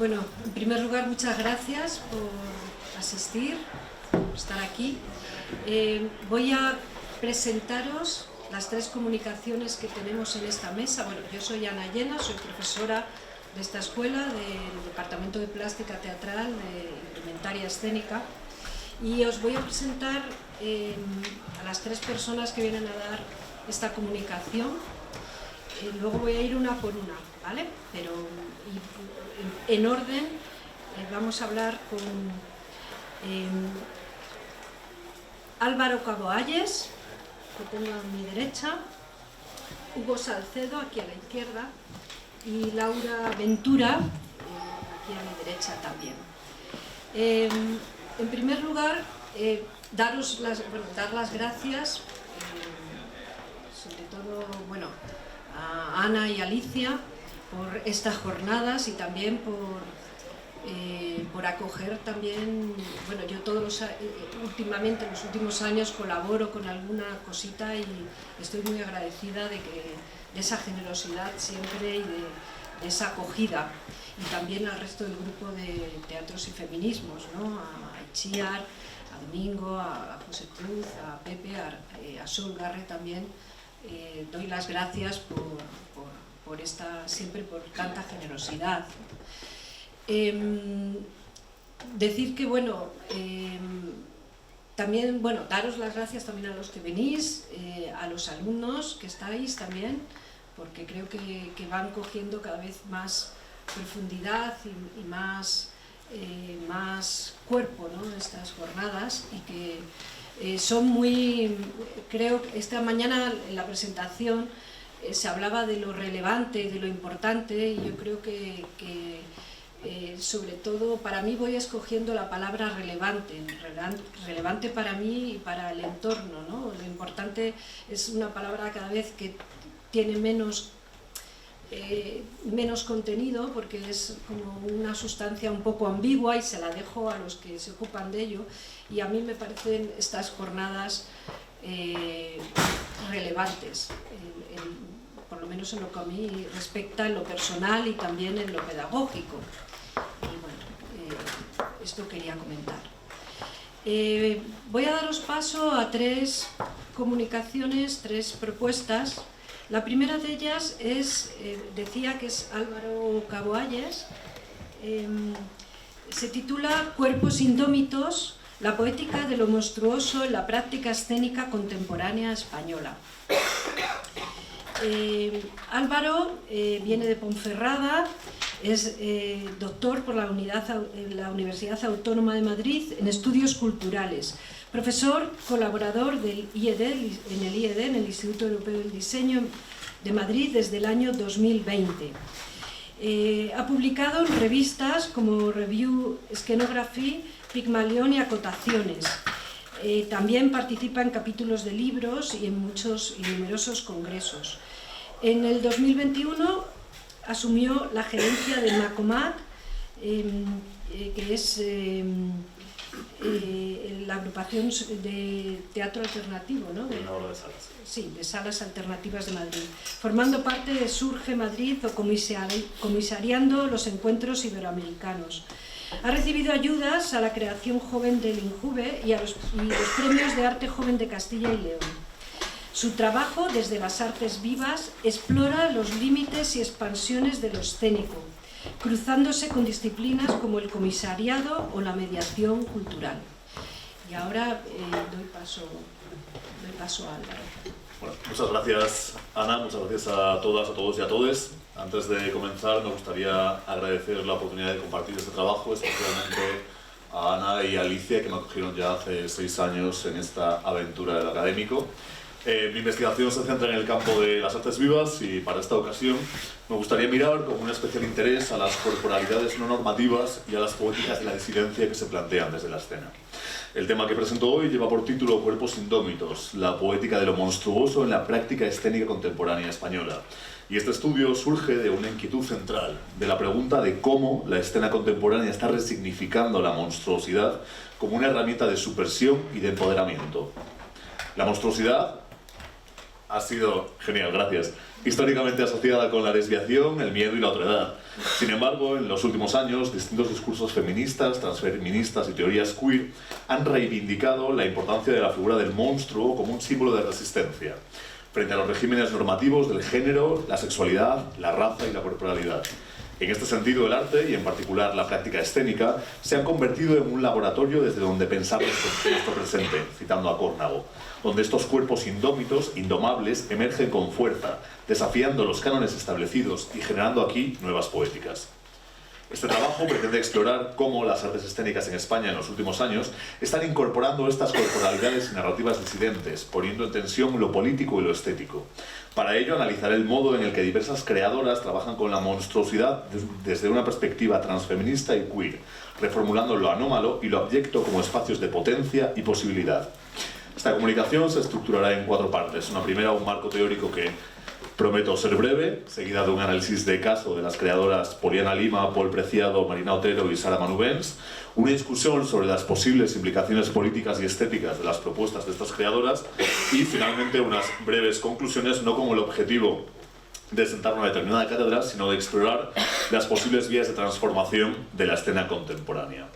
Bueno, en primer lugar, muchas gracias por asistir, por estar aquí. Voy a presentaros las tres comunicaciones que tenemos en esta mesa. Bueno, yo soy Ana Llena, soy profesora de esta escuela, del Departamento de Plástica Teatral, de Indumentaria Escénica, y os voy a presentar a las tres personas que vienen a dar esta comunicación. Luego voy a ir una por una, ¿vale? Pero en orden. Vamos a hablar con Álvaro Caboalles, que tengo a mi derecha, Hugo Salcedo, aquí a la izquierda, y Laura Ventura, aquí a mi derecha también. En primer lugar, dar las gracias, sobre todo, bueno, a Ana y Alicia por estas jornadas y también por acoger también, bueno, yo últimamente, en los últimos años colaboro con alguna cosita y estoy muy agradecida de esa generosidad siempre y de esa acogida, y también al resto del grupo de Teatros y Feminismos, ¿no? A Itziar, a Domingo, a José Cruz, a Pepe, a Sol Garre también. Doy las gracias siempre por tanta generosidad. Decir que, bueno, también, bueno, daros las gracias también a los que venís, a los alumnos que estáis también, porque creo que van cogiendo cada vez más profundidad y más cuerpo, ¿no?, estas jornadas, y que son muy, creo que esta mañana en la presentación se hablaba de lo relevante y de lo importante, y yo creo que sobre todo para mí voy escogiendo la palabra relevante para mí y para el entorno, ¿no? Lo importante es una palabra cada vez que tiene menos contenido, porque es como una sustancia un poco ambigua y se la dejo a los que se ocupan de ello, y a mí me parecen estas jornadas relevantes, por lo menos en lo que a mí respecta, en lo personal y también en lo pedagógico. Y bueno, esto quería comentar. Voy a daros paso a tres comunicaciones, tres propuestas. La primera de ellas es, decía que es Álvaro Caboalles, se titula Cuerpos indómitos, la poética de lo monstruoso en la práctica escénica contemporánea española. Álvaro viene de Ponferrada, es doctor por la Universidad Autónoma de Madrid en Estudios Culturales, profesor colaborador del IED, en el Instituto Europeo del Diseño de Madrid desde el año 2020. Ha publicado en revistas como Review Scenography, Pygmalion y Acotaciones. También participa en capítulos de libros y en muchos y numerosos congresos. En el 2021 asumió la gerencia de MACOMAC, que es la agrupación de teatro alternativo, ¿no? De salas alternativas de Madrid, formando parte de Surge Madrid o comisariando los encuentros iberoamericanos. Ha recibido ayudas a la creación joven del INJUVE y los premios de arte joven de Castilla y León. Su trabajo, desde las artes vivas, explora los límites y expansiones de lo escénico, cruzándose con disciplinas como el comisariado o la mediación cultural. Y ahora doy paso a Álvaro. Bueno, muchas gracias, Ana, muchas gracias a todas, a todos y a todes. Antes de comenzar, me gustaría agradecer la oportunidad de compartir este trabajo, especialmente a Ana y a Alicia, que me acogieron ya hace 6 años en esta aventura del académico. Mi investigación se centra en el campo de las artes vivas y para esta ocasión me gustaría mirar con un especial interés a las corporalidades no normativas y a las poéticas de la disidencia que se plantean desde la escena. El tema que presento hoy lleva por título Cuerpos indómitos, la poética de lo monstruoso en la práctica escénica contemporánea española. Y este estudio surge de una inquietud central, de la pregunta de cómo la escena contemporánea está resignificando la monstruosidad como una herramienta de subversión y de empoderamiento. La monstruosidad ha sido, genial, gracias, históricamente asociada con la desviación, el miedo y la otredad. Sin embargo, en los últimos años, distintos discursos feministas, transfeministas y teorías queer han reivindicado la importancia de la figura del monstruo como un símbolo de resistencia frente a los regímenes normativos del género, la sexualidad, la raza y la corporalidad. En este sentido, el arte, y en particular la práctica escénica, se han convertido en un laboratorio desde donde pensar nuestro presente, citando a Córnago, donde estos cuerpos indómitos, indomables, emergen con fuerza, desafiando los cánones establecidos y generando aquí nuevas poéticas. Este trabajo pretende explorar cómo las artes escénicas en España en los últimos años están incorporando estas corporalidades y narrativas disidentes, poniendo en tensión lo político y lo estético. Para ello, analizaré el modo en el que diversas creadoras trabajan con la monstruosidad desde una perspectiva transfeminista y queer, reformulando lo anómalo y lo abyecto como espacios de potencia y posibilidad. Esta comunicación se estructurará en 4 partes. Una primera, un marco teórico que prometo ser breve, seguida de un análisis de caso de las creadoras Poliana Lima, Paul Preciado, Marina Otero y Sara Manubens, una discusión sobre las posibles implicaciones políticas y estéticas de las propuestas de estas creadoras y finalmente unas breves conclusiones, no con el objetivo de sentar una determinada cátedra, sino de explorar las posibles vías de transformación de la escena contemporánea.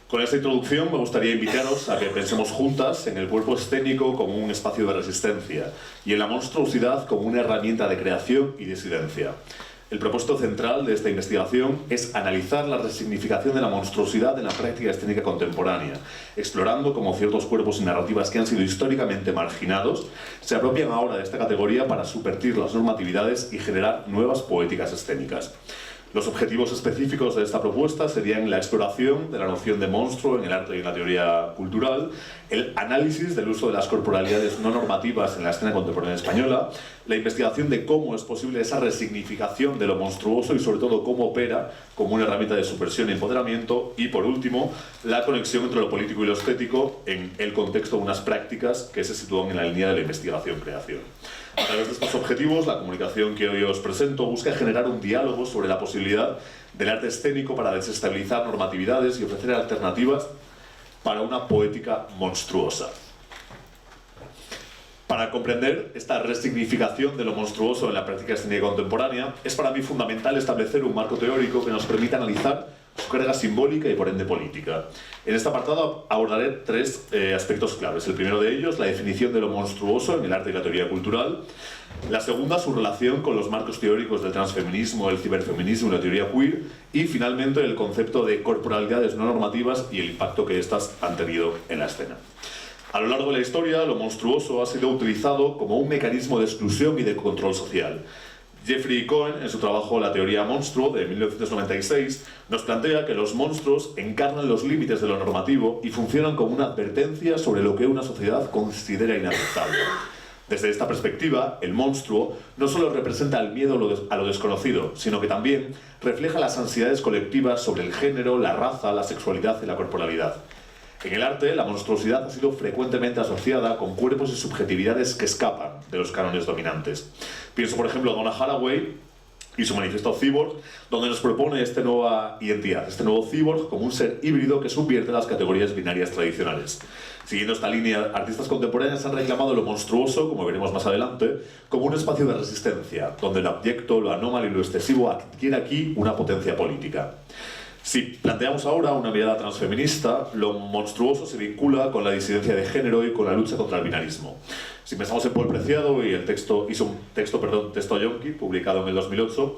Con esta introducción me gustaría invitaros a que pensemos juntas en el cuerpo escénico como un espacio de resistencia y en la monstruosidad como una herramienta de creación y disidencia. El propósito central de esta investigación es analizar la resignificación de la monstruosidad en la práctica escénica contemporánea, explorando cómo ciertos cuerpos y narrativas que han sido históricamente marginados se apropian ahora de esta categoría para subvertir las normatividades y generar nuevas poéticas escénicas. Los objetivos específicos de esta propuesta serían la exploración de la noción de monstruo en el arte y en la teoría cultural, el análisis del uso de las corporalidades no normativas en la escena contemporánea española, la investigación de cómo es posible esa resignificación de lo monstruoso y sobre todo cómo opera como una herramienta de subversión y empoderamiento y, por último, la conexión entre lo político y lo estético en el contexto de unas prácticas que se sitúan en la línea de la investigación-creación. A través de estos objetivos, la comunicación que hoy os presento busca generar un diálogo sobre la posibilidad del arte escénico para desestabilizar normatividades y ofrecer alternativas para una poética monstruosa. Para comprender esta resignificación de lo monstruoso en la práctica escénica contemporánea, es para mí fundamental establecer un marco teórico que nos permita analizar su carga simbólica y por ende política. En este apartado abordaré 3 aspectos claves. El primero de ellos, la definición de lo monstruoso en el arte y la teoría cultural. La segunda, su relación con los marcos teóricos del transfeminismo, el ciberfeminismo y la teoría queer. Y finalmente, el concepto de corporalidades no normativas y el impacto que éstas han tenido en la escena. A lo largo de la historia, lo monstruoso ha sido utilizado como un mecanismo de exclusión y de control social. Jeffrey Cohen, en su trabajo La teoría monstruo, de 1996, nos plantea que los monstruos encarnan los límites de lo normativo y funcionan como una advertencia sobre lo que una sociedad considera inaceptable. Desde esta perspectiva, el monstruo no solo representa el miedo a lo desconocido, sino que también refleja las ansiedades colectivas sobre el género, la raza, la sexualidad y la corporalidad. En el arte, la monstruosidad ha sido frecuentemente asociada con cuerpos y subjetividades que escapan de los cánones dominantes. Pienso, por ejemplo, a Donna Haraway y su manifiesto Cyborg, donde nos propone esta nueva identidad, este nuevo cyborg como un ser híbrido que subvierte las categorías binarias tradicionales. Siguiendo esta línea, artistas contemporáneos han reclamado lo monstruoso, como veremos más adelante, como un espacio de resistencia, donde el abyecto, lo anómalo y lo excesivo adquiere aquí una potencia política. Si planteamos ahora una mirada transfeminista, lo monstruoso se vincula con la disidencia de género y con la lucha contra el binarismo. Si pensamos en Paul Preciado y hizo un texto Yonki, publicado en el 2008,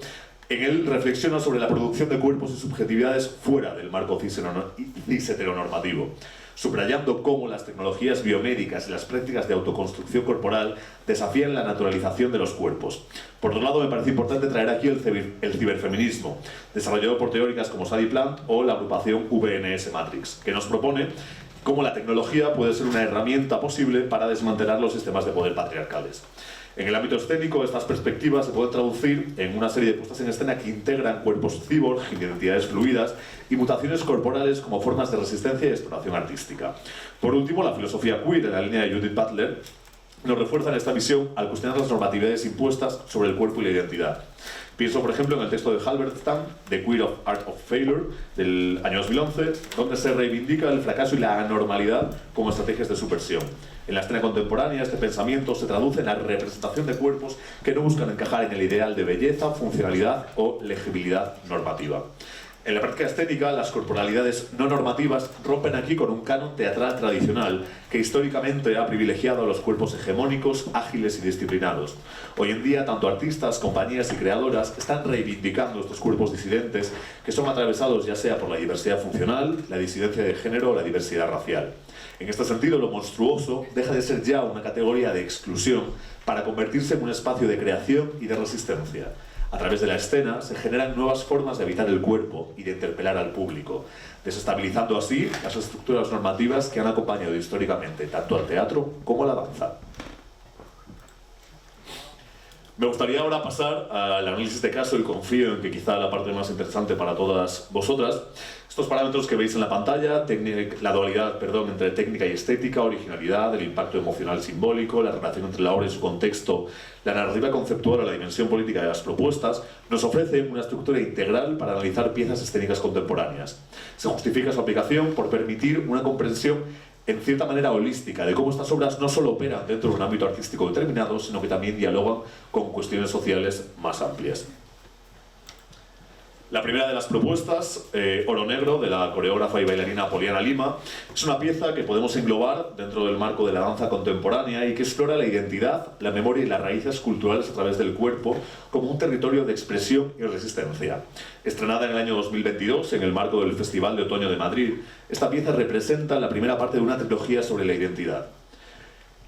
en él reflexiona sobre la producción de cuerpos y subjetividades fuera del marco cis heteronormativo, subrayando cómo las tecnologías biomédicas y las prácticas de autoconstrucción corporal desafían la naturalización de los cuerpos. Por otro lado, me parece importante traer aquí el ciberfeminismo, desarrollado por teóricas como Sadie Plant o la agrupación VNS Matrix, que nos propone cómo la tecnología puede ser una herramienta posible para desmantelar los sistemas de poder patriarcales. En el ámbito escénico, estas perspectivas se pueden traducir en una serie de puestas en escena que integran cuerpos cyborg, identidades fluidas y mutaciones corporales como formas de resistencia y exploración artística. Por último, la filosofía queer, en la línea de Judith Butler, nos refuerza en esta visión al cuestionar las normatividades impuestas sobre el cuerpo y la identidad. Pienso, por ejemplo, en el texto de Halberstam, The Queer Art of Failure, del año 2011, donde se reivindica el fracaso y la anormalidad como estrategias de subversión. En la escena contemporánea, este pensamiento se traduce en la representación de cuerpos que no buscan encajar en el ideal de belleza, funcionalidad o legibilidad normativa. En la práctica escénica, las corporalidades no normativas rompen aquí con un canon teatral tradicional que históricamente ha privilegiado a los cuerpos hegemónicos, ágiles y disciplinados. Hoy en día, tanto artistas, compañías y creadoras están reivindicando estos cuerpos disidentes que son atravesados ya sea por la diversidad funcional, la disidencia de género o la diversidad racial. En este sentido, lo monstruoso deja de ser ya una categoría de exclusión para convertirse en un espacio de creación y de resistencia. A través de la escena se generan nuevas formas de habitar el cuerpo y de interpelar al público, desestabilizando así las estructuras normativas que han acompañado históricamente tanto al teatro como a la danza. Me gustaría ahora pasar al análisis de caso y confío en que quizá la parte más interesante para todas vosotras. Estos parámetros que veis en la pantalla, la dualidad entre técnica y estética, originalidad, el impacto emocional simbólico, la relación entre la obra y su contexto, la narrativa conceptual o la dimensión política de las propuestas, nos ofrecen una estructura integral para analizar piezas escénicas contemporáneas. Se justifica su aplicación por permitir una comprensión en cierta manera holística de cómo estas obras no solo operan dentro de un ámbito artístico determinado, sino que también dialogan con cuestiones sociales más amplias. La primera de las propuestas, Oro Negro, de la coreógrafa y bailarina Poliana Lima, es una pieza que podemos englobar dentro del marco de la danza contemporánea y que explora la identidad, la memoria y las raíces culturales a través del cuerpo como un territorio de expresión y resistencia. Estrenada en el año 2022 en el marco del Festival de Otoño de Madrid, esta pieza representa la primera parte de una trilogía sobre la identidad.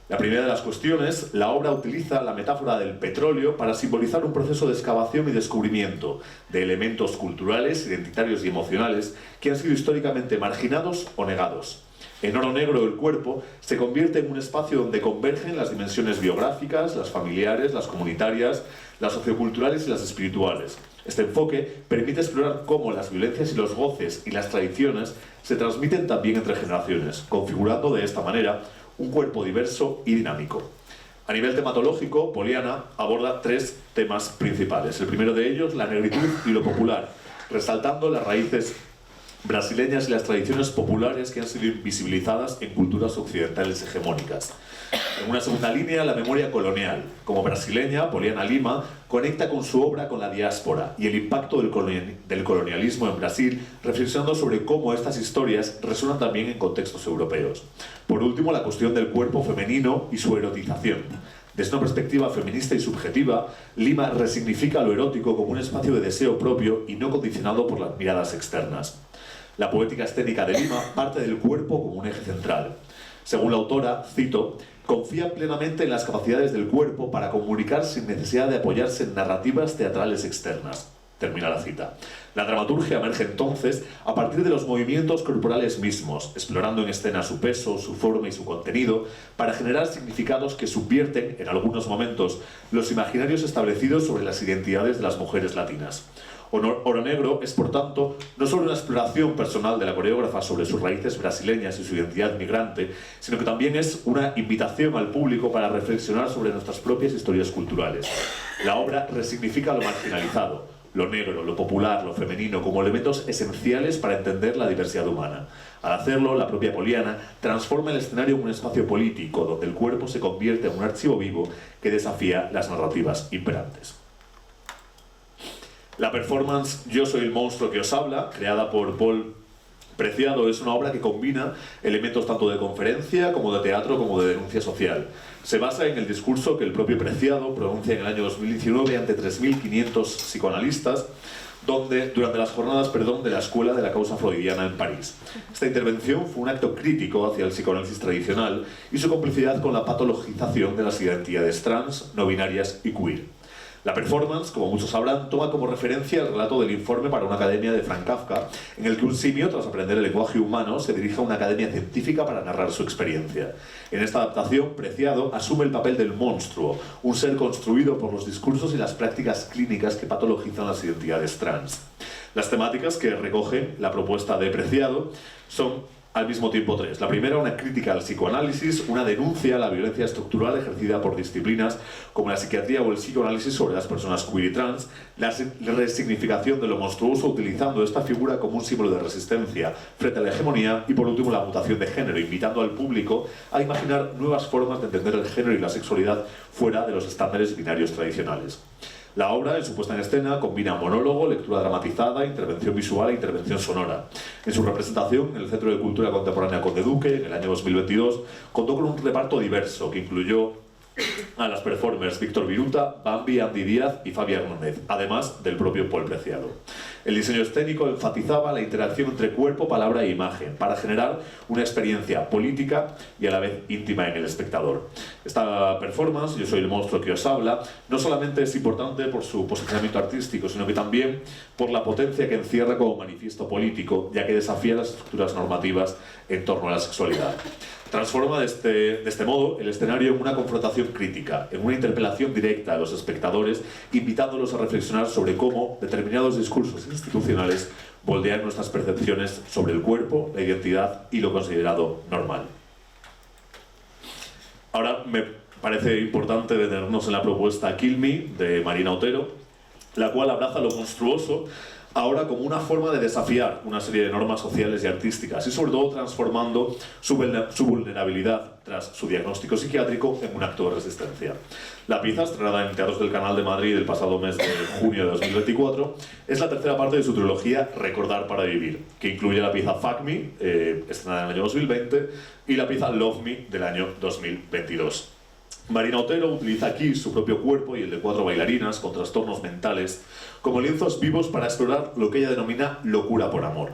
La primera de las cuestiones, la obra utiliza la metáfora del petróleo para simbolizar un proceso de excavación y descubrimiento de elementos culturales, identitarios y emocionales que han sido históricamente marginados o negados. En Oro Negro, el cuerpo se convierte en un espacio donde convergen las dimensiones biográficas, las familiares, las comunitarias, las socioculturales y las espirituales. Este enfoque permite explorar cómo las violencias y los goces y las tradiciones se transmiten también entre generaciones, configurando de esta manera un cuerpo diverso y dinámico. A nivel tematológico, Poliana aborda tres temas principales. El primero de ellos, la negritud y lo popular, resaltando las raíces brasileñas y las tradiciones populares que han sido invisibilizadas en culturas occidentales hegemónicas. En una segunda línea, la memoria colonial. Como brasileña, Poliana Lima conecta con su obra con la diáspora y el impacto del colonialismo en Brasil, reflexionando sobre cómo estas historias resuenan también en contextos europeos. Por último, la cuestión del cuerpo femenino y su erotización. Desde una perspectiva feminista y subjetiva, Lima resignifica lo erótico como un espacio de deseo propio y no condicionado por las miradas externas. La poética escénica de Lima parte del cuerpo como un eje central. Según la autora, cito, confía plenamente en las capacidades del cuerpo para comunicar sin necesidad de apoyarse en narrativas teatrales externas. Termina la cita. La dramaturgia emerge entonces a partir de los movimientos corporales mismos, explorando en escena su peso, su forma y su contenido, para generar significados que subvierten, en algunos momentos, los imaginarios establecidos sobre las identidades de las mujeres latinas. Oro Negro es, por tanto, no solo una exploración personal de la coreógrafa sobre sus raíces brasileñas y su identidad migrante, sino que también es una invitación al público para reflexionar sobre nuestras propias historias culturales. La obra resignifica lo marginalizado, lo negro, lo popular, lo femenino, como elementos esenciales para entender la diversidad humana. Al hacerlo, la propia Poliana transforma el escenario en un espacio político, donde el cuerpo se convierte en un archivo vivo que desafía las narrativas imperantes. La performance Yo soy el monstruo que os habla, creada por Paul Preciado, es una obra que combina elementos tanto de conferencia como de teatro como de denuncia social. Se basa en el discurso que el propio Preciado pronuncia en el año 2019 ante 3.500 psicoanalistas durante las jornadas de la Escuela de la Causa Freudiana en París. Esta intervención fue un acto crítico hacia el psicoanálisis tradicional y su complicidad con la patologización de las identidades trans, no binarias y queer. La performance, como muchos sabrán, toma como referencia el relato del informe para una academia de Franz Kafka, en el que un simio, tras aprender el lenguaje humano, se dirige a una academia científica para narrar su experiencia. En esta adaptación, Preciado asume el papel del monstruo, un ser construido por los discursos y las prácticas clínicas que patologizan las identidades trans. Las temáticas que recoge la propuesta de Preciado son al mismo tiempo tres. La primera, una crítica al psicoanálisis, una denuncia a la violencia estructural ejercida por disciplinas como la psiquiatría o el psicoanálisis sobre las personas queer y trans, la resignificación de lo monstruoso utilizando esta figura como un símbolo de resistencia frente a la hegemonía y por último la mutación de género, invitando al público a imaginar nuevas formas de entender el género y la sexualidad fuera de los estándares binarios tradicionales. La obra, en su puesta en escena, combina monólogo, lectura dramatizada, intervención visual e intervención sonora. En su representación, en el Centro de Cultura Contemporánea Conde Duque, en el año 2022, contó con un reparto diverso que incluyó a las performers Víctor Viruta, Bambi, Andy Díaz y Fabi Hernández, además del propio Paul Preciado. El diseño escénico enfatizaba la interacción entre cuerpo, palabra e imagen para generar una experiencia política y a la vez íntima en el espectador. Esta performance, Yo soy el monstruo que os habla, no solamente es importante por su posicionamiento artístico, sino que también por la potencia que encierra como manifiesto político, ya que desafía las estructuras normativas en torno a la sexualidad. Transforma de este modo el escenario en una confrontación crítica, en una interpelación directa a los espectadores, invitándolos a reflexionar sobre cómo determinados discursos institucionales moldean nuestras percepciones sobre el cuerpo, la identidad y lo considerado normal. Ahora me parece importante detenernos en la propuesta Kill Me de Marina Otero, la cual abraza lo monstruoso ahora como una forma de desafiar una serie de normas sociales y artísticas y sobre todo transformando su vulnerabilidad tras su diagnóstico psiquiátrico en un acto de resistencia. La pieza, estrenada en Teatros del Canal de Madrid el pasado mes de junio de 2024, es la tercera parte de su trilogía Recordar para vivir, que incluye la pieza Fuck Me, estrenada en el año 2020, y la pieza Love Me del año 2022. Marina Otero utiliza aquí su propio cuerpo y el de 4 bailarinas con trastornos mentales como lienzos vivos para explorar lo que ella denomina locura por amor.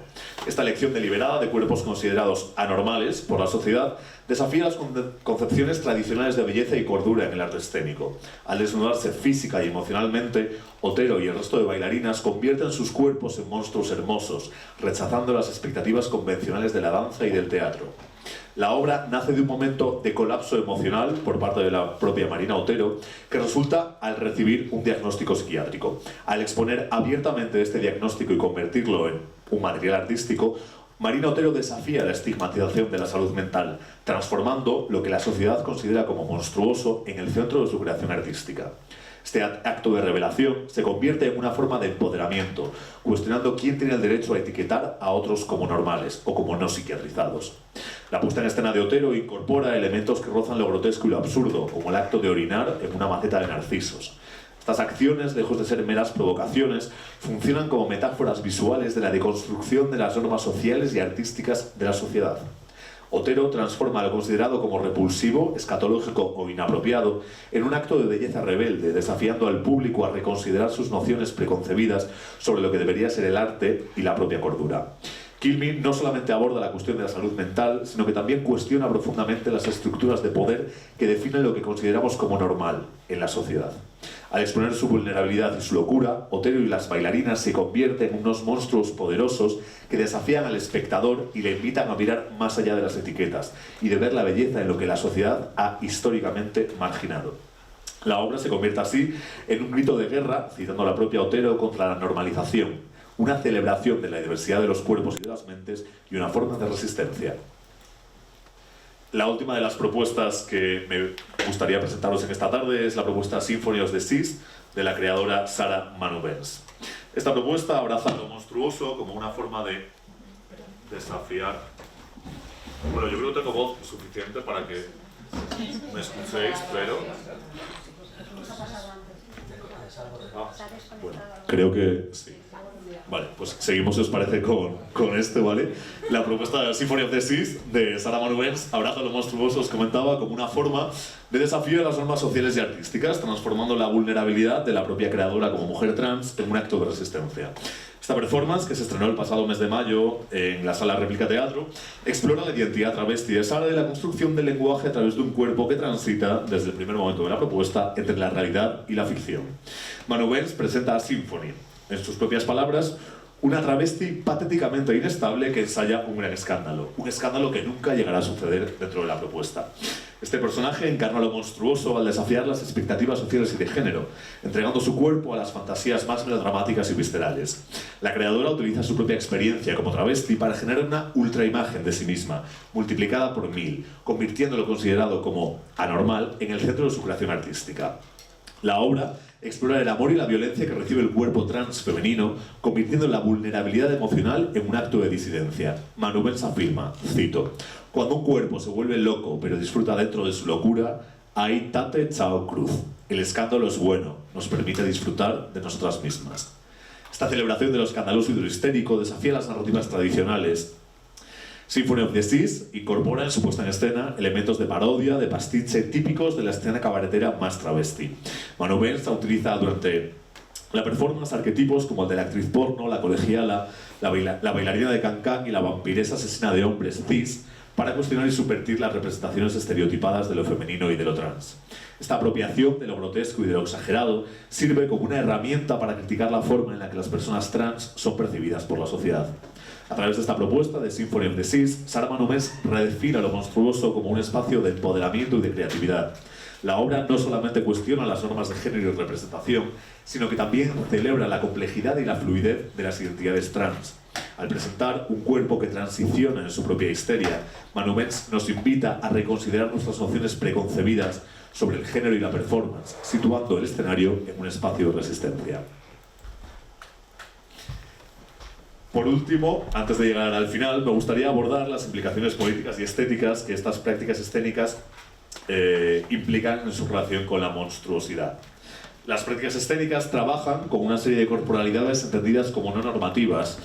Esta elección deliberada de cuerpos considerados anormales por la sociedad desafía las concepciones tradicionales de belleza y cordura en el arte escénico. Al desnudarse física y emocionalmente, Otero y el resto de bailarinas convierten sus cuerpos en monstruos hermosos, rechazando las expectativas convencionales de la danza y del teatro. La obra nace de un momento de colapso emocional por parte de la propia Marina Otero, que resulta al recibir un diagnóstico psiquiátrico. Al exponer abiertamente este diagnóstico y convertirlo en un material artístico, Marina Otero desafía la estigmatización de la salud mental, transformando lo que la sociedad considera como monstruoso en el centro de su creación artística. Este acto de revelación se convierte en una forma de empoderamiento, cuestionando quién tiene el derecho a etiquetar a otros como normales o como no psiquiatrizados. La puesta en escena de Otero incorpora elementos que rozan lo grotesco y lo absurdo, como el acto de orinar en una maceta de narcisos. Estas acciones, lejos de ser meras provocaciones, funcionan como metáforas visuales de la deconstrucción de las normas sociales y artísticas de la sociedad. Otero transforma lo considerado como repulsivo, escatológico o inapropiado en un acto de belleza rebelde, desafiando al público a reconsiderar sus nociones preconcebidas sobre lo que debería ser el arte y la propia cordura. Kill Me no solamente aborda la cuestión de la salud mental, sino que también cuestiona profundamente las estructuras de poder que definen lo que consideramos como normal en la sociedad. Al exponer su vulnerabilidad y su locura, Otero y las bailarinas se convierten en unos monstruos poderosos que desafían al espectador y le invitan a mirar más allá de las etiquetas y de ver la belleza en lo que la sociedad ha históricamente marginado. La obra se convierte así en un grito de guerra, citando a la propia Otero, contra la normalización, una celebración de la diversidad de los cuerpos y de las mentes y una forma de resistencia. La última de las propuestas que me gustaría presentaros en esta tarde es la propuesta Symphony of the Seas de la creadora Sarah Manubens. Esta propuesta abraza lo monstruoso como una forma de desafiar. Bueno, yo creo que tengo voz suficiente para que me escuchéis, pero... bueno, creo que sí. Vale, pues seguimos, si os parece, con este, ¿vale? La propuesta Symphony of the Seas de Sarah Manubens abraza lo monstruoso, os comentaba, como una forma de desafío de las normas sociales y artísticas, transformando la vulnerabilidad de la propia creadora como mujer trans en un acto de resistencia. Esta performance, que se estrenó el pasado mes de mayo en la Sala Réplica Teatro, explora la identidad travesti de Sarah y la construcción del lenguaje a través de un cuerpo que transita, desde el primer momento de la propuesta, entre la realidad y la ficción. Manubens presenta a Symphony, en sus propias palabras, Una travesti patéticamente inestable que ensaya un gran escándalo. Un escándalo que nunca llegará a suceder dentro de la propuesta. Este personaje encarna lo monstruoso al desafiar las expectativas sociales y de género, entregando su cuerpo a las fantasías más melodramáticas y viscerales. La creadora utiliza su propia experiencia como travesti para generar una ultraimagen de sí misma, multiplicada por 1000, convirtiendo lo considerado como anormal en el centro de su creación artística. La obra explora el amor y la violencia que recibe el cuerpo trans femenino, convirtiendo la vulnerabilidad emocional en un acto de disidencia. Manu Benz afirma, cito: "Cuando un cuerpo se vuelve loco pero disfruta dentro de su locura, ahí tate chao cruz. El escándalo es bueno, nos permite disfrutar de nosotras mismas". Esta celebración de lo escandaloso y de lo histérico desafía las narrativas tradicionales. Symphony of the Seas incorpora en su puesta en escena elementos de parodia, de pastiche típicos de la escena cabaretera más travesti. Manu Benz utiliza durante la performance arquetipos como el de la actriz porno, la colegiala, la bailarina de cancán y la vampiresa asesina de hombres cis para cuestionar y subvertir las representaciones estereotipadas de lo femenino y de lo trans. Esta apropiación de lo grotesco y de lo exagerado sirve como una herramienta para criticar la forma en la que las personas trans son percibidas por la sociedad. A través de esta propuesta de Symphony of the Seas, Sara Manu Benz redefine lo monstruoso como un espacio de empoderamiento y de creatividad. La obra no solamente cuestiona las normas de género y representación, sino que también celebra la complejidad y la fluidez de las identidades trans. Al presentar un cuerpo que transiciona en su propia histeria, Manu Benz nos invita a reconsiderar nuestras nociones preconcebidas sobre el género y la performance, situando el escenario en un espacio de resistencia. Por último, antes de llegar al final, me gustaría abordar las implicaciones políticas y estéticas que estas prácticas escénicas implican en su relación con la monstruosidad. Las prácticas escénicas trabajan con una serie de corporalidades entendidas como no normativas,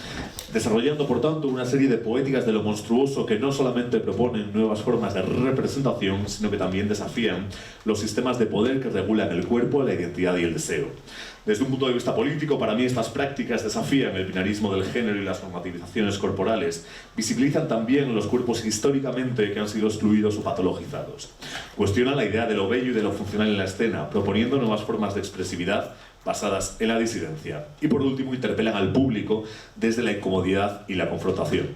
desarrollando por tanto una serie de poéticas de lo monstruoso que no solamente proponen nuevas formas de representación, sino que también desafían los sistemas de poder que regulan el cuerpo, la identidad y el deseo. Desde un punto de vista político, para mí estas prácticas desafían el binarismo del género y las normativizaciones corporales, visibilizan también los cuerpos históricamente que han sido excluidos o patologizados. Cuestionan la idea de lo bello y de lo funcional en la escena, proponiendo nuevas formas de expresividad basadas en la disidencia. Y por último, interpelan al público desde la incomodidad y la confrontación.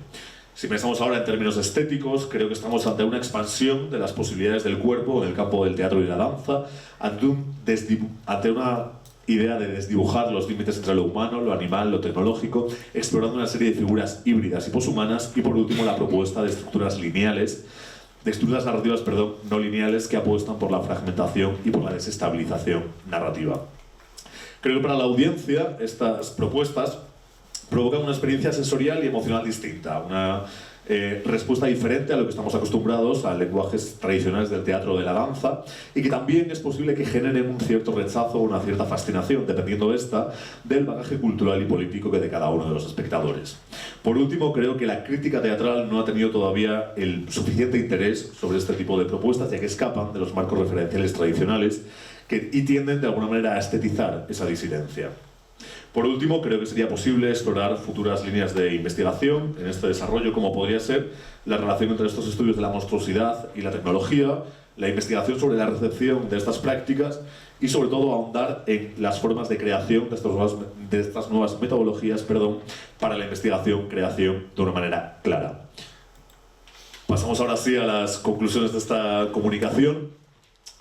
Si pensamos ahora en términos estéticos, creo que estamos ante una expansión de las posibilidades del cuerpo en el campo del teatro y la danza, ante una idea de desdibujar los límites entre lo humano, lo animal, lo tecnológico, explorando una serie de figuras híbridas y poshumanas, y por último la propuesta de estructuras narrativas no lineales que apuestan por la fragmentación y por la desestabilización narrativa. Creo que para la audiencia estas propuestas provocan una experiencia sensorial y emocional distinta, una respuesta diferente a lo que estamos acostumbrados a lenguajes tradicionales del teatro o de la danza, y que también es posible que generen un cierto rechazo o una cierta fascinación, dependiendo del bagaje cultural y político que de cada uno de los espectadores. Por último, creo que la crítica teatral no ha tenido todavía el suficiente interés sobre este tipo de propuestas, ya que escapan de los marcos referenciales tradicionales y tienden de alguna manera a estetizar esa disidencia. Por último, creo que sería posible explorar futuras líneas de investigación en este desarrollo, como podría ser la relación entre estos estudios de la monstruosidad y la tecnología, la investigación sobre la recepción de estas prácticas y, sobre todo, ahondar en las formas de creación de estas nuevas metodologías para la investigación-creación de una manera clara. Pasamos ahora sí a las conclusiones de esta comunicación,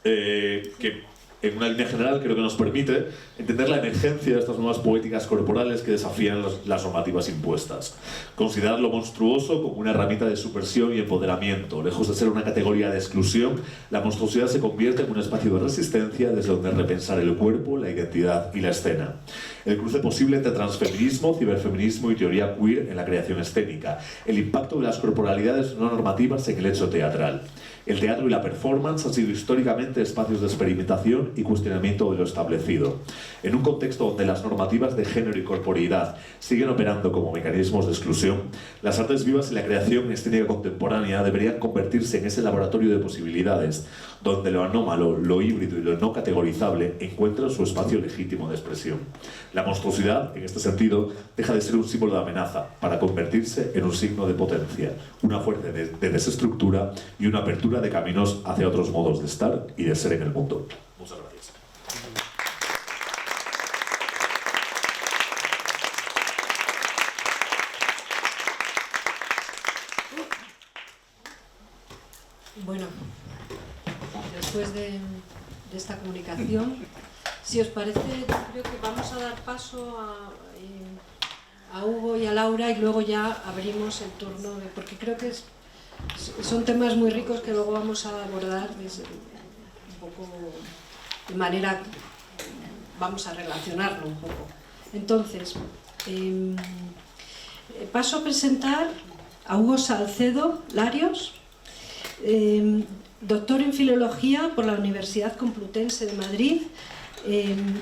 que en una línea general creo que nos permite entender la emergencia de estas nuevas poéticas corporales que desafían las normativas impuestas. Considerar lo monstruoso como una herramienta de subversión y empoderamiento. Lejos de ser una categoría de exclusión, la monstruosidad se convierte en un espacio de resistencia desde donde repensar el cuerpo, la identidad y la escena. El cruce posible entre transfeminismo, ciberfeminismo y teoría queer en la creación escénica. El impacto de las corporalidades no normativas en el hecho teatral. El teatro y la performance han sido históricamente espacios de experimentación y cuestionamiento de lo establecido. En un contexto donde las normativas de género y corporeidad siguen operando como mecanismos de exclusión, las artes vivas y la creación escénica contemporánea deberían convertirse en ese laboratorio de posibilidades, donde lo anómalo, lo híbrido y lo no categorizable encuentran su espacio legítimo de expresión. La monstruosidad, en este sentido, deja de ser un símbolo de amenaza para convertirse en un signo de potencia, una fuerza de desestructura y una apertura de caminos hacia otros modos de estar y de ser en el mundo. Muchas gracias. comunicación. Si os parece, yo creo que vamos a dar paso a Hugo y a Laura y luego ya abrimos el turno, porque creo que son temas muy ricos que luego vamos a abordar un poco de manera, vamos a relacionarlo un poco. Entonces, paso a presentar a Hugo Salcedo Larios, doctor en Filología por la Universidad Complutense de Madrid.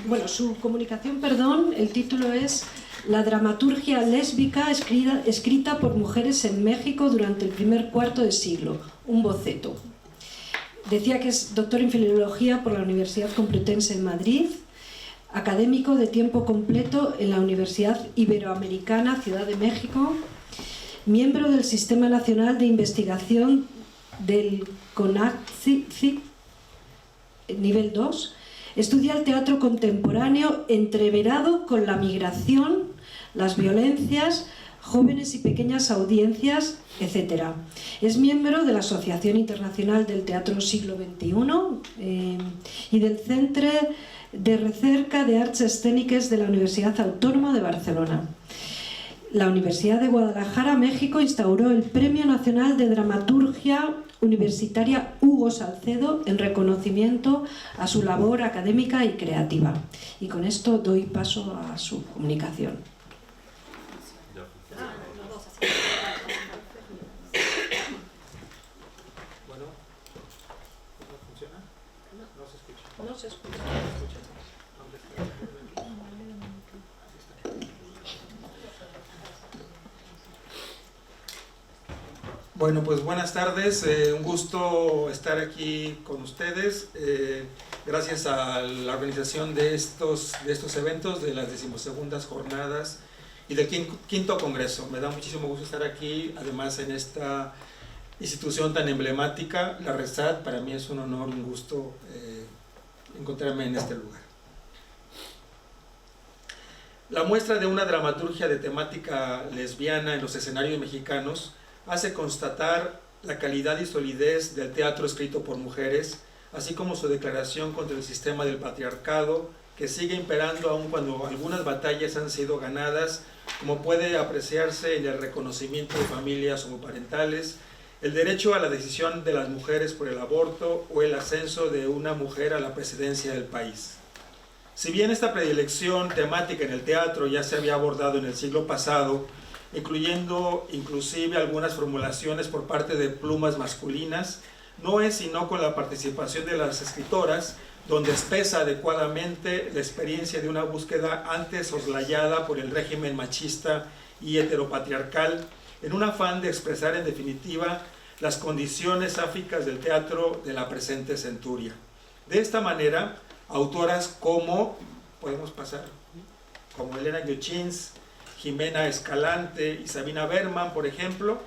Bueno, su comunicación, perdón, el título es La dramaturgia lésbica escrita por mujeres en México durante el primer cuarto de siglo, un boceto. Decía que es doctor en Filología por la Universidad Complutense de Madrid, académico de tiempo completo en la Universidad Iberoamericana, Ciudad de México, miembro del Sistema Nacional de Investigación del CONACYT, nivel 2, estudia el teatro contemporáneo entreverado con la migración, las violencias, jóvenes y pequeñas audiencias, etc. Es miembro de la Asociación Internacional del Teatro Siglo XXI y del Centre de Recerca de Arts Escèniques de la Universidad Autónoma de Barcelona. La Universidad de Guadalajara, México, instauró el Premio Nacional de Dramaturgia Universitaria Hugo Salcedo en reconocimiento a su labor académica y creativa. Y con esto doy paso a su comunicación. Bueno, ¿no funciona? No se escucha. No se escucha. ¿Dónde está? Bueno, pues buenas tardes, un gusto estar aquí con ustedes, gracias a la organización de estos eventos, de las 12ª jornadas y del quinto congreso. Me da muchísimo gusto estar aquí, además en esta institución tan emblemática, la RESAT. Para mí es un honor, un gusto encontrarme en este lugar. La muestra de una dramaturgia de temática lesbiana en los escenarios mexicanos hace constatar la calidad y solidez del teatro escrito por mujeres, así como su declaración contra el sistema del patriarcado que sigue imperando aun cuando algunas batallas han sido ganadas, como puede apreciarse en el reconocimiento de familias homoparentales, el derecho a la decisión de las mujeres por el aborto o el ascenso de una mujer a la presidencia del país. Si bien esta predilección temática en el teatro ya se había abordado en el siglo pasado, incluyendo inclusive algunas formulaciones por parte de plumas masculinas, no es sino con la participación de las escritoras donde expresa adecuadamente la experiencia de una búsqueda antes soslayada por el régimen machista y heteropatriarcal, en un afán de expresar en definitiva las condiciones sáficas del teatro de la presente centuria. De esta manera, autoras como, podemos pasar, como Elena Giochins, Jimena Escalante y Sabina Berman, por ejemplo,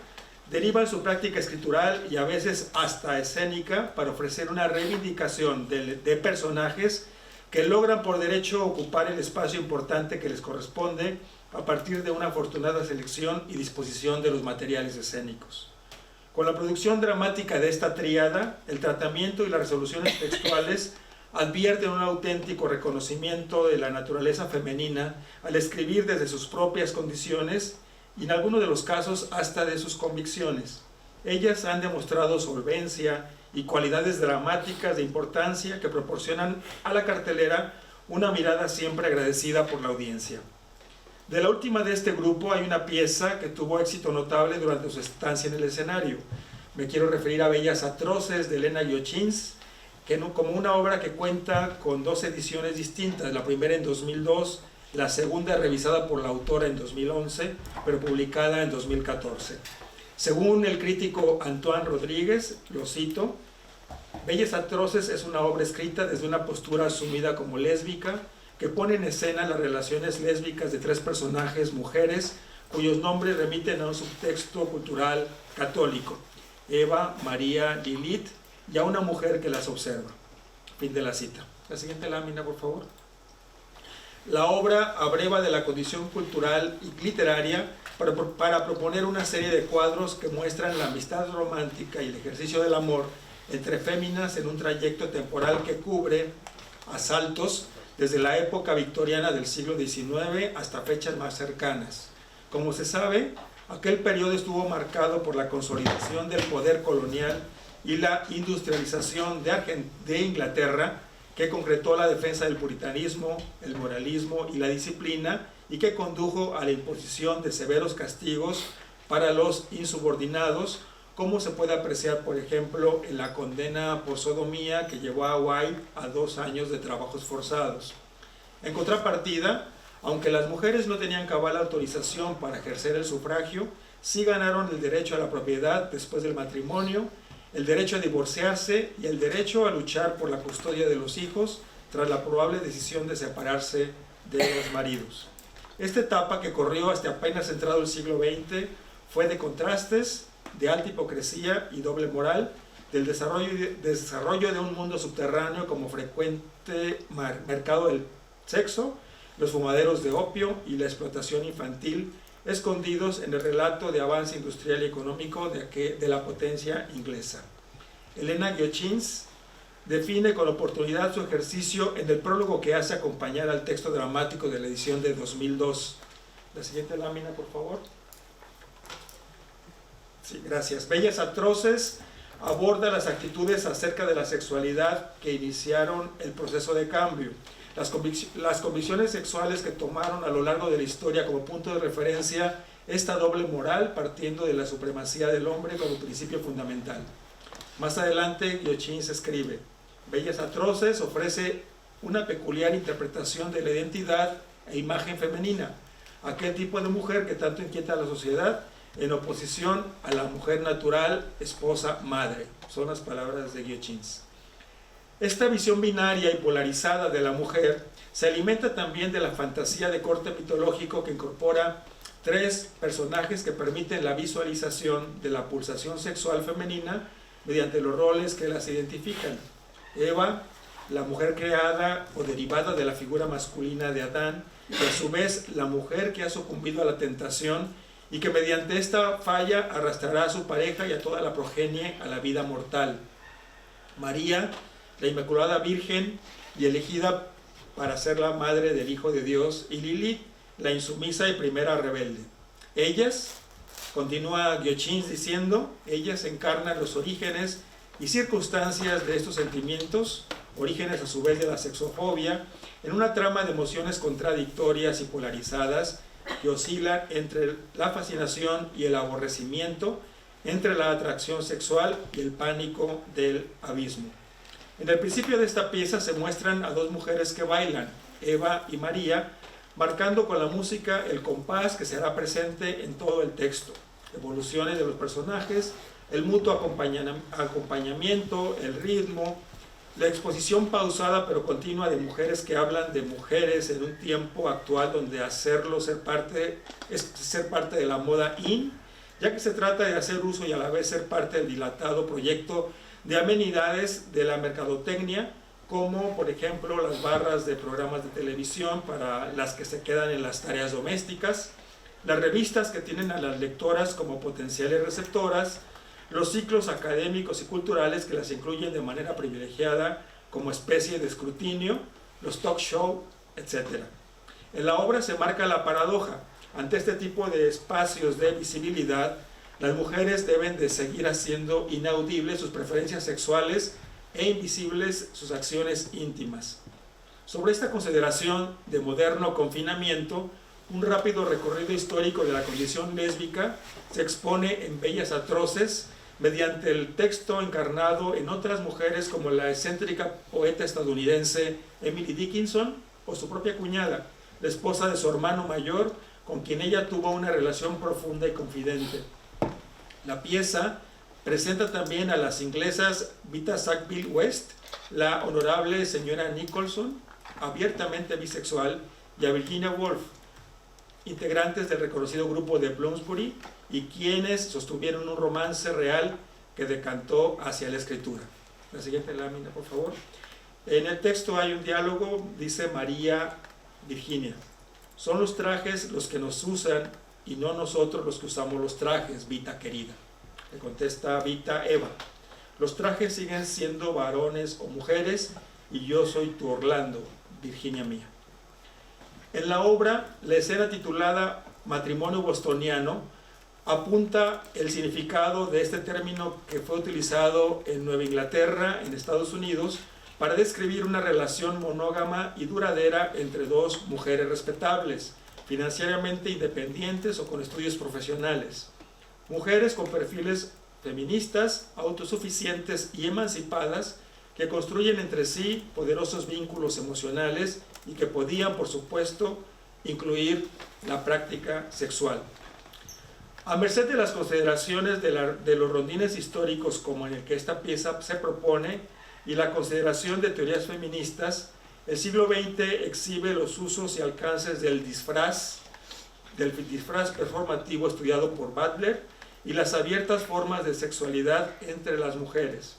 derivan su práctica escritural y a veces hasta escénica para ofrecer una reivindicación de personajes que logran por derecho ocupar el espacio importante que les corresponde a partir de una afortunada selección y disposición de los materiales escénicos. Con la producción dramática de esta tríada, el tratamiento y las resoluciones textuales advierten un auténtico reconocimiento de la naturaleza femenina al escribir desde sus propias condiciones y en algunos de los casos hasta de sus convicciones. Ellas han demostrado solvencia y cualidades dramáticas de importancia que proporcionan a la cartelera una mirada siempre agradecida por la audiencia. De la última de este grupo hay una pieza que tuvo éxito notable durante su estancia en el escenario. Me quiero referir a Bellas Atroces de Elena Giochins, como una obra que cuenta con 2 ediciones distintas, la primera en 2002, la segunda revisada por la autora en 2011, pero publicada en 2014. Según el crítico Antoine Rodríguez, lo cito, Bellas Atroces es una obra escrita desde una postura asumida como lésbica, que pone en escena las relaciones lésbicas de 3 personajes, mujeres, cuyos nombres remiten a un subtexto cultural católico, Eva, María, Lilith, y a una mujer que las observa. Fin de la cita. La siguiente lámina, por favor. La obra abreva de la condición cultural y literaria para proponer una serie de cuadros que muestran la amistad romántica y el ejercicio del amor entre féminas en un trayecto temporal que cubre asaltos desde la época victoriana del siglo XIX hasta fechas más cercanas. Como se sabe, aquel periodo estuvo marcado por la consolidación del poder colonial y la industrialización de Inglaterra, que concretó la defensa del puritanismo, el moralismo y la disciplina, y que condujo a la imposición de severos castigos para los insubordinados, como se puede apreciar, por ejemplo, en la condena por sodomía que llevó a White a 2 años de trabajos forzados. En contrapartida, aunque las mujeres no tenían cabal autorización para ejercer el sufragio, sí ganaron el derecho a la propiedad después del matrimonio, el derecho a divorciarse y el derecho a luchar por la custodia de los hijos tras la probable decisión de separarse de los maridos. Esta etapa, que corrió hasta apenas entrado el siglo XX, fue de contrastes, de alta hipocresía y doble moral, del desarrollo de un mundo subterráneo como frecuente mercado del sexo, los fumaderos de opio y la explotación infantil, escondidos en el relato de avance industrial y económico de la potencia inglesa. Elena Giochins define con oportunidad su ejercicio en el prólogo que hace acompañar al texto dramático de la edición de 2002. La siguiente lámina, por favor. Sí, gracias. Bellas Atroces aborda las actitudes acerca de la sexualidad que iniciaron el proceso de cambio, las convicciones sexuales que tomaron a lo largo de la historia como punto de referencia esta doble moral, partiendo de la supremacía del hombre como principio fundamental. Más adelante, Giochins escribe: Bellas Atroces ofrece una peculiar interpretación de la identidad e imagen femenina, aquel tipo de mujer que tanto inquieta a la sociedad, en oposición a la mujer natural, esposa, madre. Son las palabras de Giochins. Esta visión binaria y polarizada de la mujer se alimenta también de la fantasía de corte mitológico que incorpora 3 personajes que permiten la visualización de la pulsación sexual femenina mediante los roles que las identifican. Eva, la mujer creada o derivada de la figura masculina de Adán, y a su vez la mujer que ha sucumbido a la tentación y que mediante esta falla arrastrará a su pareja y a toda la progenie a la vida mortal. María, la Inmaculada Virgen y elegida para ser la madre del Hijo de Dios, y Lilith, la insumisa y primera rebelde. Ellas, continúa Giochins diciendo, ellas encarnan los orígenes y circunstancias de estos sentimientos, orígenes a su vez de la sexofobia, en una trama de emociones contradictorias y polarizadas que oscilan entre la fascinación y el aborrecimiento, entre la atracción sexual y el pánico del abismo. En el principio de esta pieza se muestran a 2 mujeres que bailan, Eva y María, marcando con la música el compás que será presente en todo el texto, evoluciones de los personajes, el mutuo acompañamiento, el ritmo, la exposición pausada pero continua de mujeres que hablan de mujeres en un tiempo actual donde hacerlo es ser parte de la moda in, ya que se trata de hacer uso y a la vez ser parte del dilatado proyecto de amenidades de la mercadotecnia, como por ejemplo las barras de programas de televisión para las que se quedan en las tareas domésticas, las revistas que tienen a las lectoras como potenciales receptoras, los ciclos académicos y culturales que las incluyen de manera privilegiada como especie de escrutinio, los talk show, etc. En la obra se marca la paradoja. Ante este tipo de espacios de visibilidad, las mujeres deben de seguir haciendo inaudibles sus preferencias sexuales e invisibles sus acciones íntimas. Sobre esta consideración de moderno confinamiento, un rápido recorrido histórico de la condición lésbica se expone en Bellas Atroces mediante el texto encarnado en otras mujeres como la excéntrica poeta estadounidense Emily Dickinson o su propia cuñada, la esposa de su hermano mayor, con quien ella tuvo una relación profunda y confidente. La pieza presenta también a las inglesas Vita Sackville West, la honorable señora Nicholson, abiertamente bisexual, y a Virginia Woolf, integrantes del reconocido grupo de Bloomsbury, y quienes sostuvieron un romance real que decantó hacia la escritura. La siguiente lámina, por favor. En el texto hay un diálogo, dice María Virginia: son los trajes los que nos usan y no nosotros los que usamos los trajes, Vita querida. Le contesta Vita Eva: los trajes siguen siendo varones o mujeres y yo soy tu Orlando, Virginia mía. En la obra, la escena titulada Matrimonio bostoniano apunta el significado de este término que fue utilizado en Nueva Inglaterra, en Estados Unidos, para describir una relación monógama y duradera entre dos mujeres respetables, financieramente independientes o con estudios profesionales. Mujeres con perfiles feministas, autosuficientes y emancipadas que construyen entre sí poderosos vínculos emocionales y que podían, por supuesto, incluir la práctica sexual. A merced de las consideraciones de los rondines históricos como en el que esta pieza se propone y la consideración de teorías feministas, el siglo XX exhibe los usos y alcances del disfraz performativo estudiado por Butler y las abiertas formas de sexualidad entre las mujeres.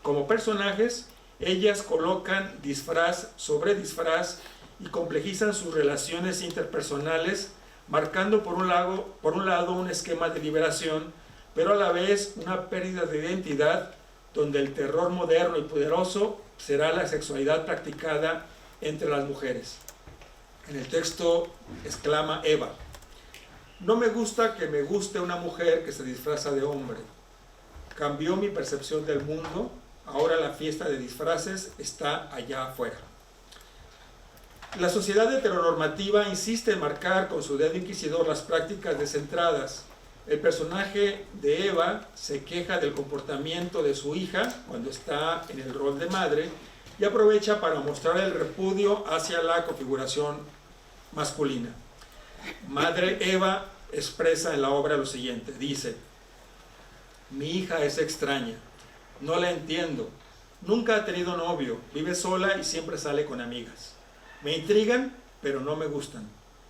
Como personajes, ellas colocan disfraz sobre disfraz y complejizan sus relaciones interpersonales, marcando por un lado un esquema de liberación, pero a la vez una pérdida de identidad, donde el terror moderno y poderoso será la sexualidad practicada entre las mujeres. En el texto exclama Eva: no me gusta que me guste una mujer que se disfraza de hombre. Cambió mi percepción del mundo, ahora la fiesta de disfraces está allá afuera. La sociedad heteronormativa insiste en marcar con su dedo inquisidor las prácticas descentradas. El personaje de Eva se queja del comportamiento de su hija cuando está en el rol de madre y aprovecha para mostrar el repudio hacia la configuración masculina. Madre Eva expresa en la obra lo siguiente, dice: mi hija es extraña, no la entiendo, nunca ha tenido novio, vive sola y siempre sale con amigas. Me intrigan, pero no me gustan.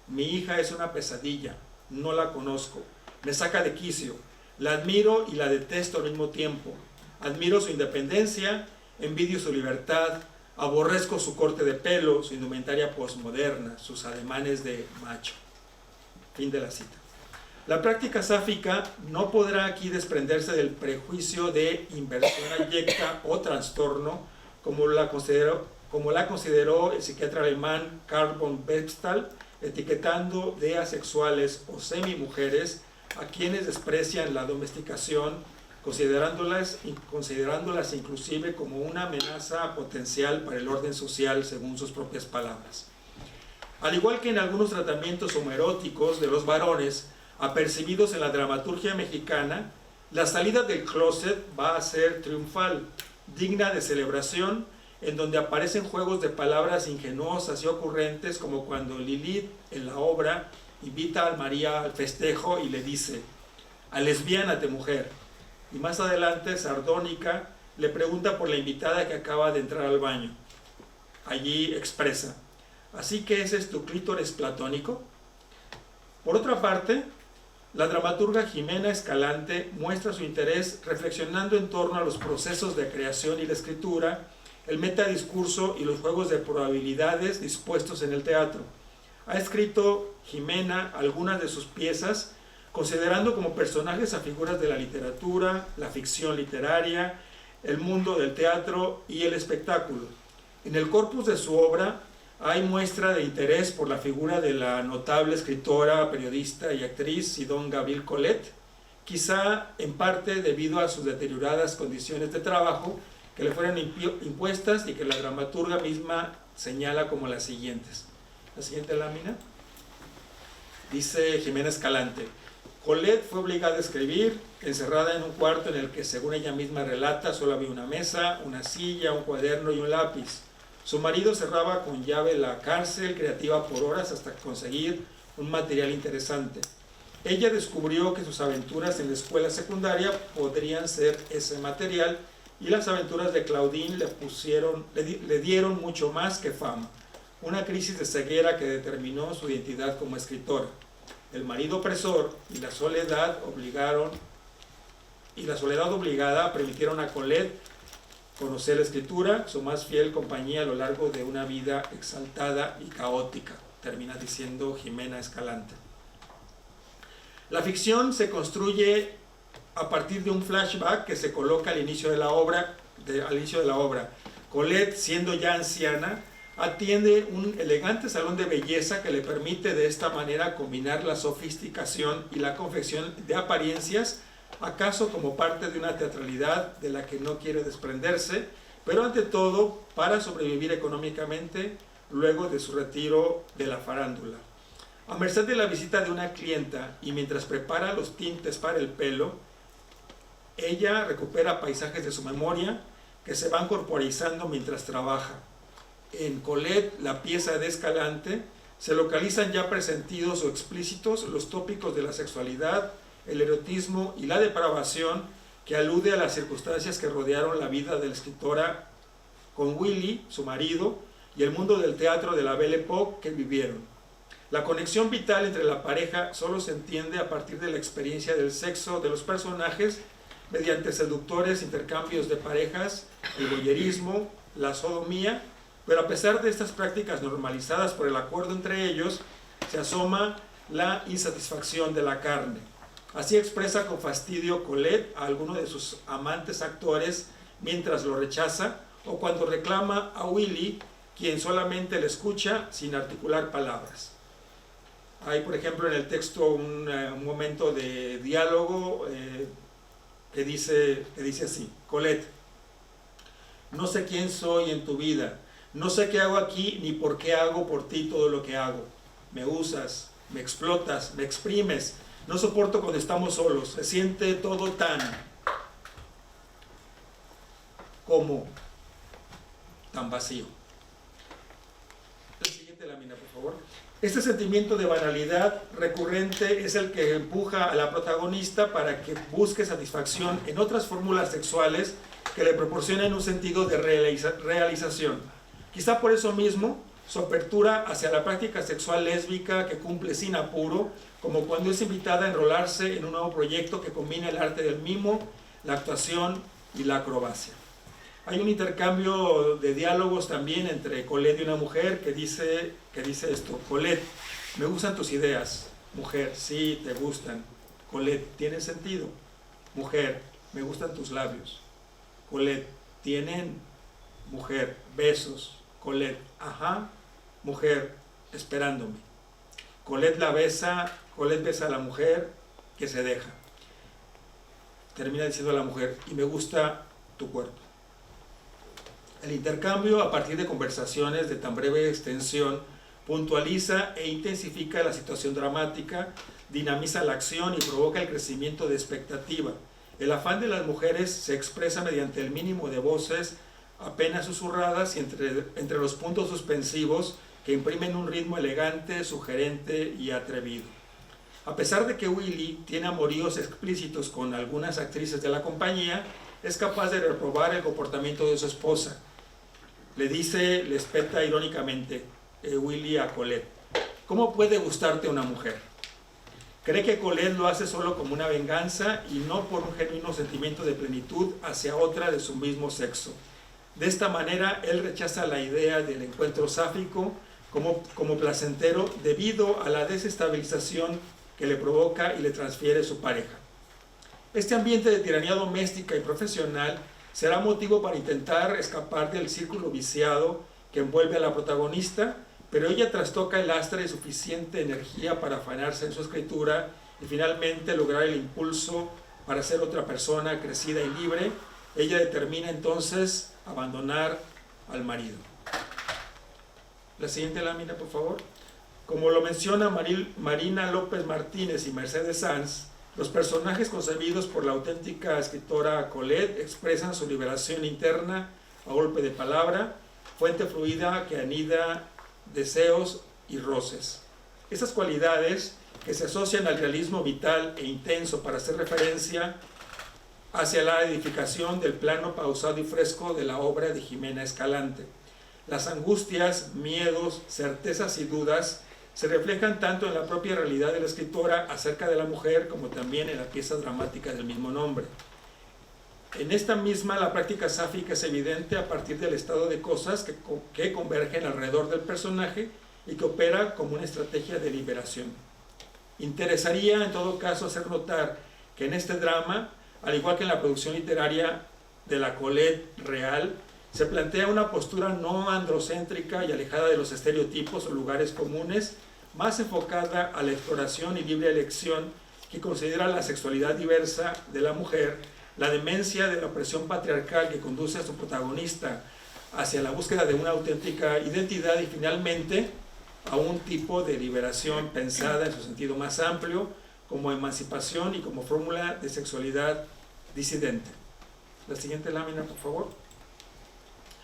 Mi hija es una pesadilla, no la conozco, me saca de quicio, la admiro y la detesto al mismo tiempo. Admiro su independencia, envidio su libertad, aborrezco su corte de pelo, su indumentaria posmoderna, sus ademanes de macho. Fin de la cita. La práctica sáfica no podrá aquí desprenderse del prejuicio de inversión abyecta o trastorno, como la consideró el psiquiatra alemán Carl von Webstal, etiquetando de asexuales o semimujeres a quienes desprecian la domesticación, considerándolas inclusive como una amenaza potencial para el orden social, según sus propias palabras. Al igual que en algunos tratamientos homoeróticos de los varones, apercibidos en la dramaturgia mexicana, la salida del closet va a ser triunfal, digna de celebración, en donde aparecen juegos de palabras ingenuosas y ocurrentes, como cuando Lilith, en la obra, invita a María al festejo y le dice: «Alesbiánate, mujer». Y más adelante, sardónica, le pregunta por la invitada que acaba de entrar al baño. Allí expresa: «¿Así que ese es tu clítoris platónico?». Por otra parte, la dramaturga Jimena Escalante muestra su interés reflexionando en torno a los procesos de creación y la escritura, el metadiscurso y los juegos de probabilidades dispuestos en el teatro. Ha escrito Jimena algunas de sus piezas considerando como personajes a figuras de la literatura, la ficción literaria, el mundo del teatro y el espectáculo. En el corpus de su obra hay muestra de interés por la figura de la notable escritora, periodista y actriz Sidonie Gavil Colette, quizá en parte debido a sus deterioradas condiciones de trabajo que le fueron impuestas y que la dramaturga misma señala como las siguientes. La siguiente lámina. Dice Jimena Escalante: Colette fue obligada a escribir, encerrada en un cuarto en el que, según ella misma relata, solo había una mesa, una silla, un cuaderno y un lápiz. Su marido cerraba con llave la cárcel creativa por horas hasta conseguir un material interesante. Ella descubrió que sus aventuras en la escuela secundaria podrían ser ese material, y las aventuras de Claudine le dieron mucho más que fama, una crisis de ceguera que determinó su identidad como escritora. El marido opresor y la soledad obligada permitieron a Colette conocer la escritura, su más fiel compañía a lo largo de una vida exaltada y caótica, termina diciendo Jimena Escalante. La ficción se construye a partir de un flashback que se coloca al inicio de la obra, Colette, siendo ya anciana, atiende un elegante salón de belleza que le permite de esta manera combinar la sofisticación y la confección de apariencias, acaso como parte de una teatralidad de la que no quiere desprenderse, pero ante todo para sobrevivir económicamente luego de su retiro de la farándula. A merced de la visita de una clienta y mientras prepara los tintes para el pelo, ella recupera paisajes de su memoria que se van corporizando mientras trabaja. En Colette, la pieza de Escalante, se localizan ya presentidos o explícitos los tópicos de la sexualidad, el erotismo y la depravación que alude a las circunstancias que rodearon la vida de la escritora con Willy, su marido, y el mundo del teatro de la Belle Époque que vivieron. La conexión vital entre la pareja solo se entiende a partir de la experiencia del sexo de los personajes mediante seductores intercambios de parejas, el voyerismo, la sodomía, pero a pesar de estas prácticas normalizadas por el acuerdo entre ellos, se asoma la insatisfacción de la carne. Así expresa con fastidio Colette a alguno de sus amantes actores mientras lo rechaza, o cuando reclama a Willy, quien solamente le escucha sin articular palabras. Hay, por ejemplo, en el texto un momento de diálogo que dice así: Colette, no sé quién soy en tu vida, no sé qué hago aquí ni por qué hago por ti todo lo que hago. Me usas, me explotas, me exprimes, no soporto cuando estamos solos, se siente todo tan vacío. La siguiente lámina, por favor. Este sentimiento de banalidad recurrente es el que empuja a la protagonista para que busque satisfacción en otras fórmulas sexuales que le proporcionen un sentido de realización. Quizá por eso mismo, su apertura hacia la práctica sexual lésbica que cumple sin apuro, como cuando es invitada a enrolarse en un nuevo proyecto que combina el arte del mimo, la actuación y la acrobacia. Hay un intercambio de diálogos también entre Colette y una mujer que dice esto: Colette, me gustan tus ideas. Mujer, sí, te gustan. Colette, ¿tienen sentido? Mujer, me gustan tus labios. Colette, ¿tienen? Mujer, besos. Colette, ajá. Mujer, esperándome. Colette besa a la mujer que se deja. Termina diciendo a la mujer: y me gusta tu cuerpo. El intercambio, a partir de conversaciones de tan breve extensión, puntualiza e intensifica la situación dramática, dinamiza la acción y provoca el crecimiento de expectativa. El afán de las mujeres se expresa mediante el mínimo de voces apenas susurradas y entre los puntos suspensivos que imprimen un ritmo elegante, sugerente y atrevido. A pesar de que Willy tiene amoríos explícitos con algunas actrices de la compañía, es capaz de reprobar el comportamiento de su esposa. Le espeta irónicamente Willy a Colette: ¿cómo puede gustarte una mujer? Cree que Colette lo hace solo como una venganza y no por un genuino sentimiento de plenitud hacia otra de su mismo sexo. De esta manera, él rechaza la idea del encuentro sáfico como placentero debido a la desestabilización que le provoca y le transfiere su pareja. Este ambiente de tiranía doméstica y profesional será motivo para intentar escapar del círculo viciado que envuelve a la protagonista, pero ella trastoca el lastre de suficiente energía para afanarse en su escritura y finalmente lograr el impulso para ser otra persona crecida y libre. Ella determina entonces abandonar al marido. La siguiente lámina, por favor. Como lo menciona Marina López Martínez y Mercedes Sanz, los personajes concebidos por la auténtica escritora Colette expresan su liberación interna a golpe de palabra, fuente fluida que anida deseos y roces. Esas cualidades, que se asocian al realismo vital e intenso para hacer referencia hacia la edificación del plano pausado y fresco de la obra de Jimena Escalante. Las angustias, miedos, certezas y dudas se reflejan tanto en la propia realidad de la escritora acerca de la mujer como también en la pieza dramática del mismo nombre. En esta misma, la práctica sáfica es evidente a partir del estado de cosas que convergen alrededor del personaje y que opera como una estrategia de liberación. Interesaría, en todo caso, hacer notar que en este drama, al igual que en la producción literaria de la Colette real, Se plantea una postura no androcéntrica y alejada de los estereotipos o lugares comunes, más enfocada a la exploración y libre elección, que considera la sexualidad diversa de la mujer, la demencia de la opresión patriarcal que conduce a su protagonista hacia la búsqueda de una auténtica identidad y finalmente a un tipo de liberación pensada en su sentido más amplio, como emancipación y como fórmula de sexualidad disidente. La siguiente lámina, por favor.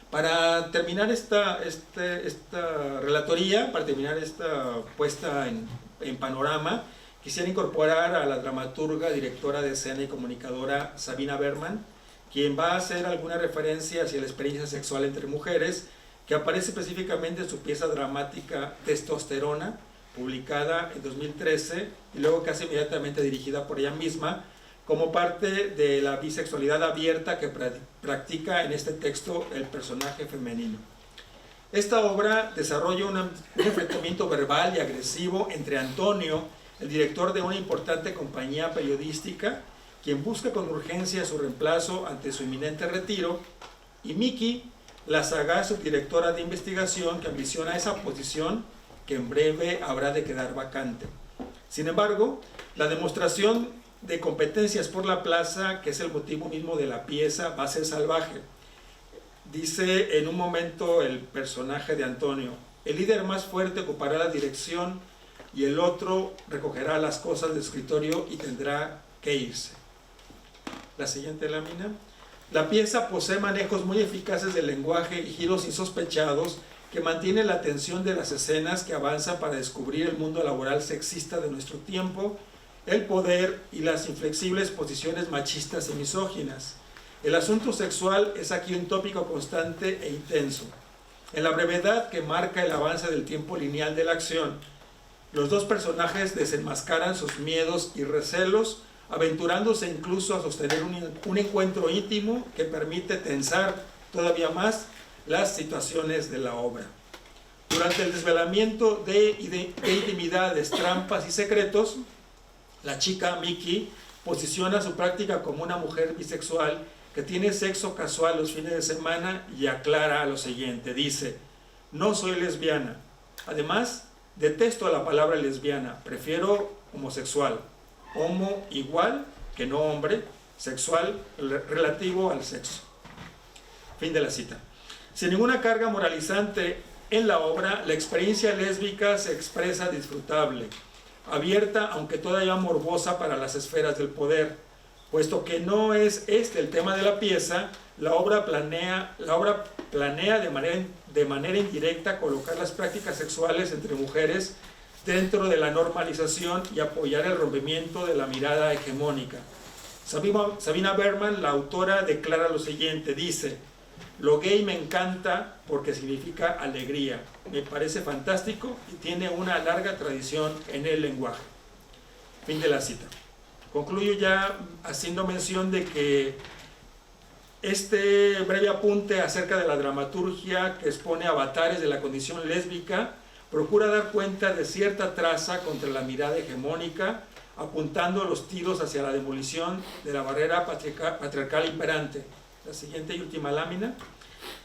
Para terminar esta relatoría, para terminar esta puesta en panorama, quisiera incorporar a la dramaturga, directora de escena y comunicadora Sabina Berman, quien va a hacer alguna referencia hacia la experiencia sexual entre mujeres, que aparece específicamente en su pieza dramática Testosterona, publicada en 2013 y luego casi inmediatamente dirigida por ella misma, como parte de la bisexualidad abierta que practica en este texto el personaje femenino. Esta obra desarrolla un enfrentamiento verbal y agresivo entre Antonio, el director de una importante compañía periodística, quien busca con urgencia su reemplazo ante su inminente retiro, y Miki, la sagaz subdirectora de investigación que ambiciona esa posición que en breve habrá de quedar vacante. Sin embargo, la demostración de competencias por la plaza, que es el motivo mismo de la pieza, va a ser salvaje. Dice en un momento el personaje de Antonio: el líder más fuerte ocupará la dirección y el otro recogerá las cosas del escritorio y tendrá que irse. La siguiente lámina. La pieza posee manejos muy eficaces del lenguaje y giros insospechados que mantienen la atención de las escenas que avanzan para descubrir el mundo laboral sexista de nuestro tiempo, el poder y las inflexibles posiciones machistas y misóginas. El asunto sexual es aquí un tópico constante e intenso. En la brevedad que marca el avance del tiempo lineal de la acción, los dos personajes desenmascaran sus miedos y recelos, aventurándose incluso a sostener un encuentro íntimo que permite tensar todavía más las situaciones de la obra. Durante el desvelamiento de intimidades, trampas y secretos, la chica Miki posiciona su práctica como una mujer bisexual que tiene sexo casual los fines de semana y aclara lo siguiente, dice: no soy lesbiana, además detesto la palabra lesbiana, prefiero homosexual, homo igual que no hombre, sexual relativo al sexo. Fin de la cita. Sin ninguna carga moralizante en la obra, la experiencia lésbica se expresa disfrutable, abierta aunque todavía morbosa para las esferas del poder. Puesto que no es este el tema de la pieza, la obra planea de manera indirecta colocar las prácticas sexuales entre mujeres dentro de la normalización y apoyar el rompimiento de la mirada hegemónica. Sabina Berman, la autora, declara lo siguiente, dice: lo gay me encanta porque significa alegría, me parece fantástico y tiene una larga tradición en el lenguaje. Fin de la cita. Concluyo ya haciendo mención de que este breve apunte acerca de la dramaturgia que expone avatares de la condición lésbica procura dar cuenta de cierta traza contra la mirada hegemónica, apuntando los tiros hacia la demolición de la barrera patriarcal imperante. La siguiente y última lámina.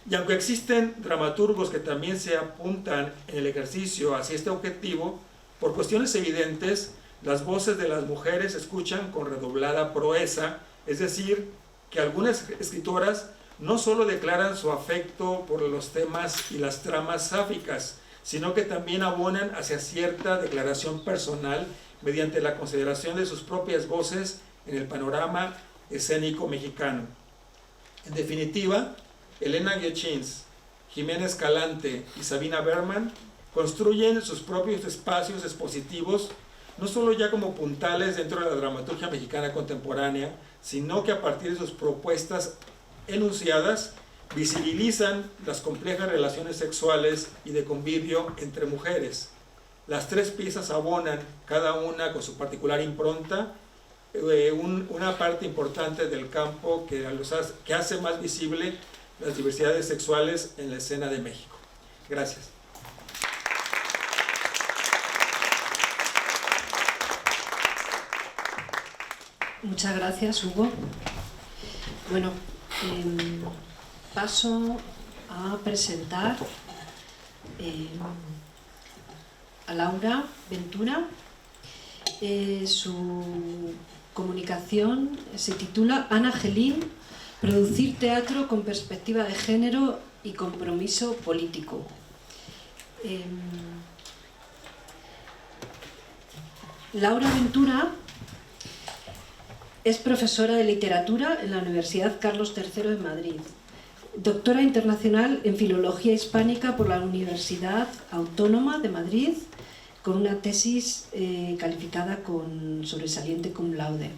Y aunque existen dramaturgos que también se apuntan en el ejercicio hacia este objetivo, por cuestiones evidentes, las voces de las mujeres se escuchan con redoblada proeza, es decir, que algunas escritoras no solo declaran su afecto por los temas y las tramas sáficas, sino que también abonan hacia cierta declaración personal mediante la consideración de sus propias voces en el panorama escénico mexicano. En definitiva, Elena Guiochins, Jimena Escalante y Sabina Berman construyen sus propios espacios expositivos, no solo ya como puntales dentro de la dramaturgia mexicana contemporánea, sino que a partir de sus propuestas enunciadas visibilizan las complejas relaciones sexuales y de convivio entre mujeres. Las tres piezas abonan, cada una con su particular impronta, una parte importante del campo que hace más visible las diversidades sexuales en la escena de México. Gracias. Muchas gracias, Hugo. Bueno, paso a presentar a Laura Ventura. Su comunicación se titula Ana Gelín, producir teatro con perspectiva de género y compromiso político. Laura Ventura es profesora de literatura en la Universidad Carlos III de Madrid, doctora internacional en Filología Hispánica por la Universidad Autónoma de Madrid, con una tesis calificada con sobresaliente cum laude.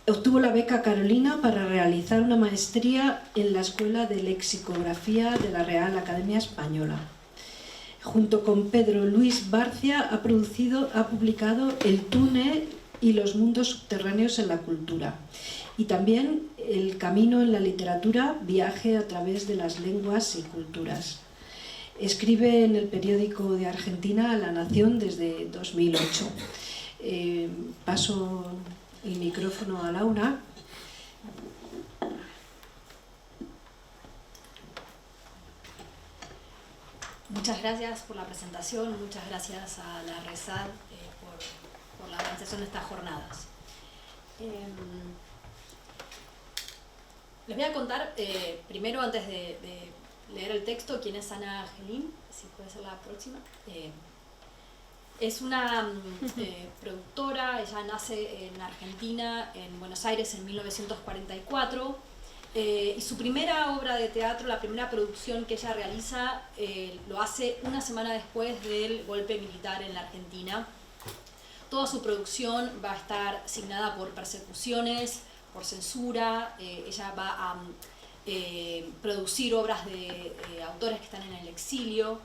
Obtuvo la beca Carolina para realizar una maestría en la Escuela de Lexicografía de la Real Academia Española. Junto con Pedro Luis Barcia ha publicado El túnel y los mundos subterráneos en la cultura, y también El camino en la literatura, viaje a través de las lenguas y culturas. Escribe en el periódico de Argentina La Nación desde 2008. Paso el micrófono a Laura. Muchas gracias por la presentación, muchas gracias a la RESAD por la organización de estas jornadas. Les voy a contar, primero, antes de leer el texto, quién es Ana Gelín, si puede ser la próxima. Es una productora. Ella nace en Argentina, en Buenos Aires, en 1944, y su primera obra de teatro, la primera producción que ella realiza, lo hace una semana después del golpe militar en la Argentina. Toda su producción va a estar signada por persecuciones, por censura. Ella va a producir obras de autores que están en el exilio,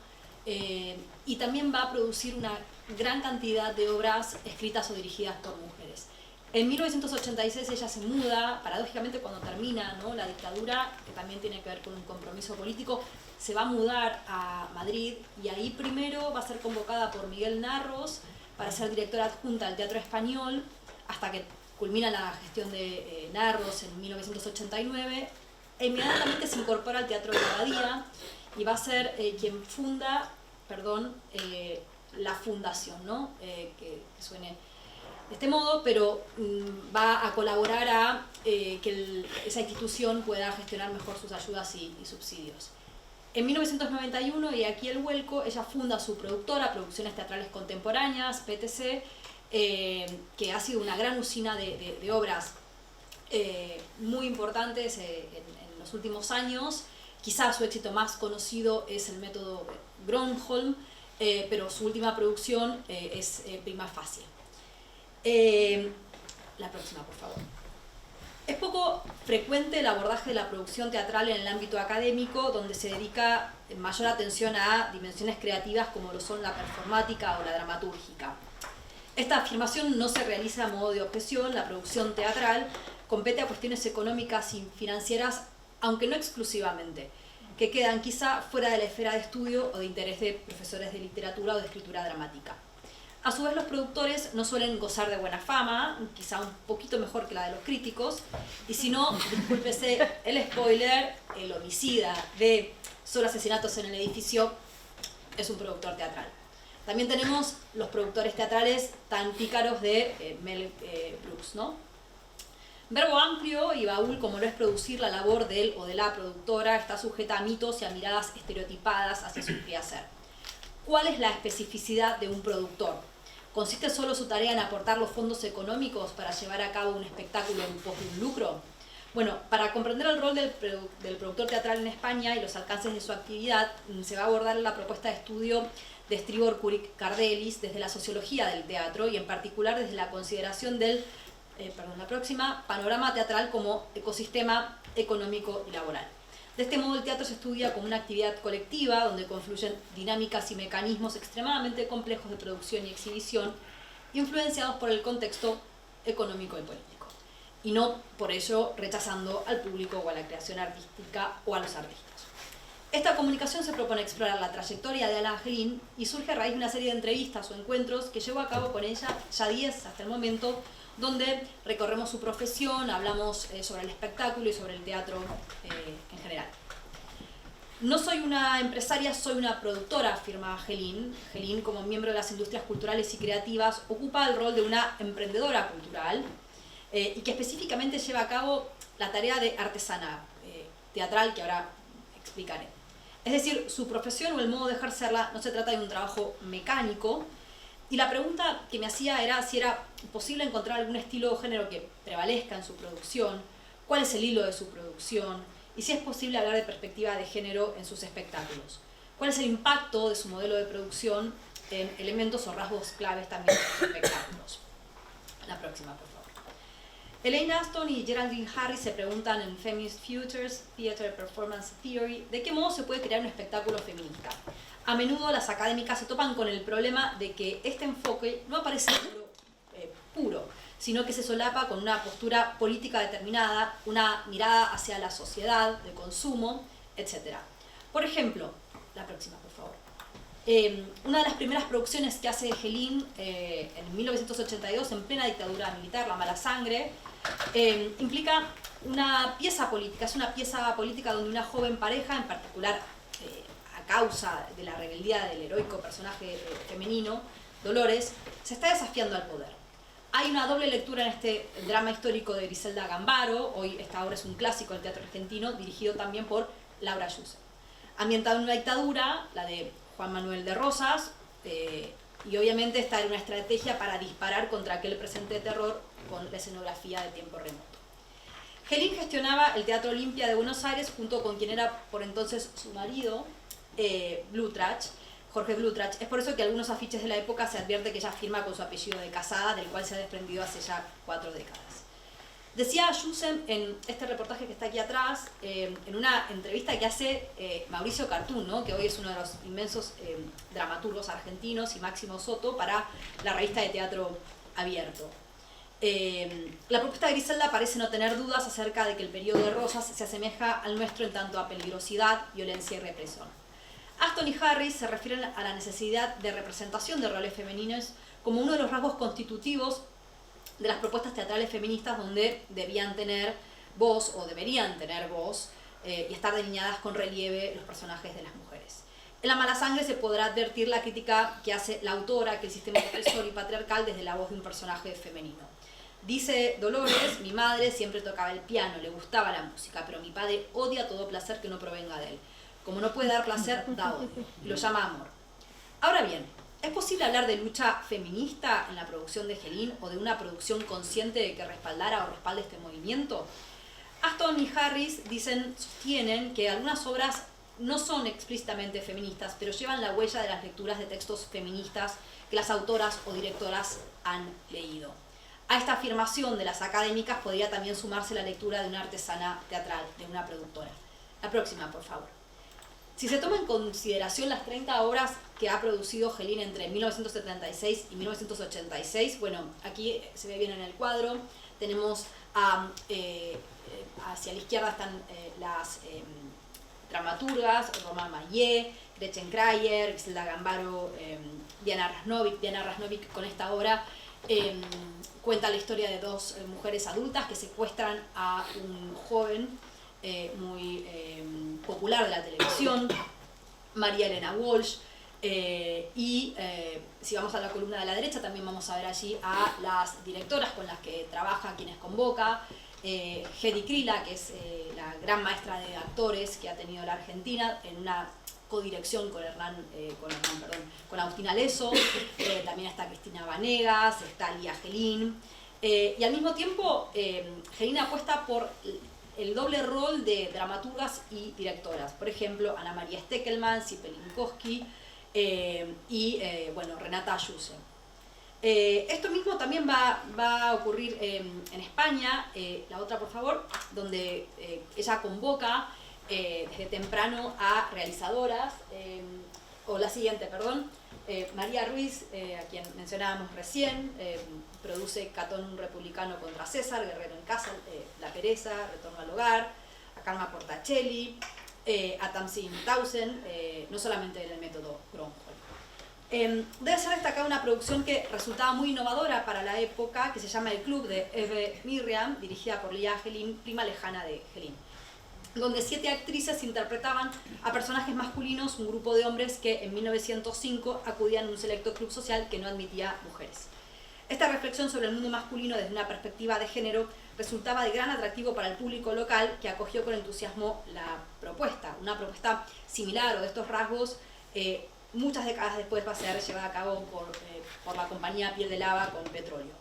y también va a producir una gran cantidad de obras escritas o dirigidas por mujeres. En 1986 ella se muda, paradójicamente cuando termina, ¿no?, la dictadura, que también tiene que ver con un compromiso político, se va a mudar a Madrid, y ahí primero va a ser convocada por Miguel Narros para ser directora adjunta del Teatro Español, hasta que culmina la gestión de Narros en 1989, e inmediatamente se incorpora al Teatro de la Abadía y va a ser quien funda, la fundación, ¿no? Que suene de este modo, pero va a colaborar a que esa institución pueda gestionar mejor sus ayudas y subsidios. En 1991, y aquí el vuelco, ella funda su productora, Producciones Teatrales Contemporáneas, PTC, que ha sido una gran usina de obras muy importantes en los últimos años. Quizás su éxito más conocido es el método Gronholm, pero su última producción es Prima Facie. La próxima, por favor. Es poco frecuente el abordaje de la producción teatral en el ámbito académico, donde se dedica mayor atención a dimensiones creativas como lo son la performática o la dramatúrgica. Esta afirmación no se realiza a modo de objeción. La producción teatral compete a cuestiones económicas y financieras, aunque no exclusivamente, que quedan quizá fuera de la esfera de estudio o de interés de profesores de literatura o de escritura dramática. A su vez, los productores no suelen gozar de buena fama, quizá un poquito mejor que la de los críticos, y si no, discúlpese el spoiler, el homicida de Solo asesinatos en el edificio es un productor teatral. También tenemos los productores teatrales tan pícaros de Mel Brooks, ¿no? Verbo amplio y baúl como lo es producir, la labor del o de la productora está sujeta a mitos y a miradas estereotipadas hacia su quehacer. ¿Cuál es la especificidad de un productor? ¿Consiste solo su tarea en aportar los fondos económicos para llevar a cabo un espectáculo en pos de un lucro? Bueno, para comprender el rol del productor teatral en España y los alcances de su actividad, se va a abordar la propuesta de estudio de Stribor Kurik Kardelis desde la sociología del teatro, y en particular desde la consideración del panorama teatral como ecosistema económico y laboral. De este modo, el teatro se estudia como una actividad colectiva donde confluyen dinámicas y mecanismos extremadamente complejos de producción y exhibición, influenciados por el contexto económico y político, y no por ello rechazando al público o a la creación artística o a los artistas. Esta comunicación se propone explorar la trayectoria de Ana Gelín y surge a raíz de una serie de entrevistas o encuentros que llevó a cabo con ella, ya 10 hasta el momento, donde recorremos su profesión, hablamos sobre el espectáculo y sobre el teatro en general. No soy una empresaria, soy una productora, afirma Helin. Helin, como miembro de las industrias culturales y creativas, ocupa el rol de una emprendedora cultural y que específicamente lleva a cabo la tarea de artesana teatral, que ahora explicaré. Es decir, su profesión o el modo de ejercerla no se trata de un trabajo mecánico, y la pregunta que me hacía era si era posible encontrar algún estilo o género que prevalezca en su producción, cuál es el hilo de su producción, y si es posible hablar de perspectiva de género en sus espectáculos. ¿Cuál es el impacto de su modelo de producción en elementos o rasgos claves también de sus espectáculos? La próxima, por favor. Elaine Aston y Geraldine Harris se preguntan en Feminist Futures, Theatre Performance Theory, de qué modo se puede crear un espectáculo feminista. A menudo las académicas se topan con el problema de que este enfoque no aparece puro, sino que se solapa con una postura política determinada, una mirada hacia la sociedad, de consumo, etc. Por ejemplo, la próxima, por favor. Una de las primeras producciones que hace Helin en 1982, en plena dictadura militar, La Mala Sangre, implica una pieza política. Es una pieza política donde una joven pareja, en particular a causa de la rebeldía del heroico personaje femenino, Dolores, se está desafiando al poder. Hay una doble lectura en este drama histórico de Griselda Gambaro. Hoy esta obra es un clásico del teatro argentino, dirigido también por Laura Yusse. Ambientado en una dictadura, la de Juan Manuel de Rosas, y obviamente esta era una estrategia para disparar contra aquel presente de terror con la escenografía de tiempo remoto. Helin gestionaba el Teatro Olimpia de Buenos Aires junto con quien era por entonces su marido, Blutrach, Jorge Blutrach. Es por eso que algunos afiches de la época se advierte que ella firma con su apellido de casada, del cual se ha desprendido hace ya 4 décadas. Decía Yusse en este reportaje que está aquí atrás, en una entrevista que hace Mauricio Cartún, ¿no?, que hoy es uno de los inmensos dramaturgos argentinos, y Máximo Soto, para la revista de Teatro Abierto. La propuesta de Griselda parece no tener dudas acerca de que el periodo de Rosas se asemeja al nuestro en tanto a peligrosidad, violencia y represión. Aston y Harris se refieren a la necesidad de representación de roles femeninos como uno de los rasgos constitutivos de las propuestas teatrales feministas, donde debían tener voz o deberían tener voz y estar delineadas con relieve los personajes de las mujeres. En La Mala Sangre se podrá advertir la crítica que hace la autora, que el sistema opresor y patriarcal desde la voz de un personaje femenino. Dice Dolores: mi madre siempre tocaba el piano, le gustaba la música, pero mi padre odia todo placer que no provenga de él. Como no puede dar placer, da odio, y lo llama amor. Ahora bien, ¿es posible hablar de lucha feminista en la producción de Helin, o de una producción consciente de que respaldara o respalde este movimiento? Aston y Harris sostienen que algunas obras no son explícitamente feministas, pero llevan la huella de las lecturas de textos feministas que las autoras o directoras han leído. A esta afirmación de las académicas podría también sumarse la lectura de una artesana teatral, de una productora. La próxima, por favor. Si se toma en consideración las 30 obras que ha producido Helin entre 1976 y 1986, bueno, aquí se ve bien en el cuadro, tenemos hacia la izquierda están las dramaturgas, Romain Maillet, Gretchen Krayer, Griselda Gambaro, Diana Rasnovic. Diana Rasnovic, con esta obra, cuenta la historia de 2 mujeres adultas que secuestran a un joven muy popular de la televisión, María Elena Walsh, y si vamos a la columna de la derecha también vamos a ver allí a las directoras con las que trabaja, quienes convoca, Hedy Krila, que es la gran maestra de actores que ha tenido la Argentina, en una codirección con con Agustina Leso, también está Cristina Vanegas, está Lía Helin, y al mismo tiempo Helin apuesta por el doble rol de dramaturgas y directoras. Por ejemplo, Ana María Steckelman, Sipe Linkowski y Renata Yusse. Esto mismo también va a ocurrir en España, la otra por favor, donde ella convoca desde temprano a realizadoras, o la siguiente, perdón, María Ruiz, a quien mencionábamos recién, produce Catón un republicano contra César, Guerrero en casa, La pereza, Retorno al hogar, a Karma Portacelli, a Tamsin Tausen, no solamente en el método Gronholm. Debe ser destacada una producción que resultaba muy innovadora para la época, que se llama El Club de Eve Miriam, dirigida por Lía Helin, prima lejana de Helin. donde 7 actrices interpretaban a personajes masculinos, un grupo de hombres que en 1905 acudían a un selecto club social que no admitía mujeres. Esta reflexión sobre el mundo masculino desde una perspectiva de género resultaba de gran atractivo para el público local, que acogió con entusiasmo la propuesta. Una propuesta similar o de estos rasgos, muchas décadas después va a ser llevada a cabo por la compañía Piel de Lava con petróleo.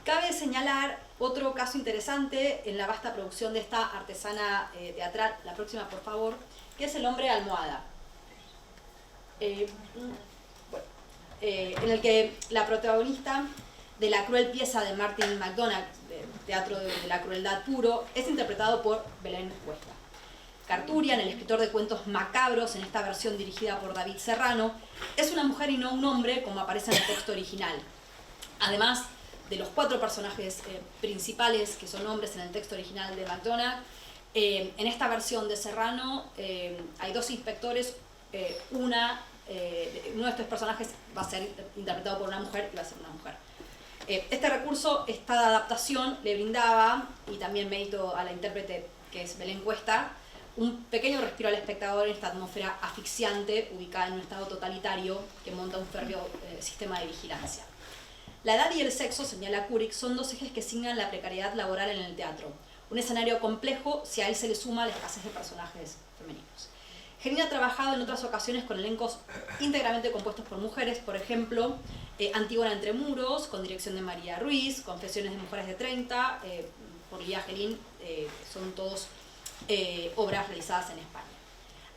Cabe señalar otro caso interesante en la vasta producción de esta artesana teatral, la próxima por favor, que es El hombre almohada. En el que la protagonista de la cruel pieza de Martin McDonagh, de Teatro de la Crueldad Puro, es interpretado por Belén Cuesta. Carturian, el escritor de cuentos macabros en esta versión dirigida por David Serrano, es una mujer y no un hombre, como aparece en el texto original. Además de los 4 personajes principales, que son hombres en el texto original de McDonagh, en esta versión de Serrano hay 2 inspectores, uno de estos personajes va a ser interpretado por una mujer y va a ser una mujer. Este recurso, esta adaptación, le brindaba, y también mérito a la intérprete que es Belén Cuesta, un pequeño respiro al espectador en esta atmósfera asfixiante ubicada en un estado totalitario que monta un férreo sistema de vigilancia. La edad y el sexo, señala Kurik, son 2 ejes que signan la precariedad laboral en el teatro. Un escenario complejo si a él se le suma la escasez de personajes femeninos. Jeline ha trabajado en otras ocasiones con elencos íntegramente compuestos por mujeres, por ejemplo, Antígona entre muros, con dirección de María Ruiz, Confesiones de mujeres de 30, por Lía Jeline, son todos obras realizadas en España.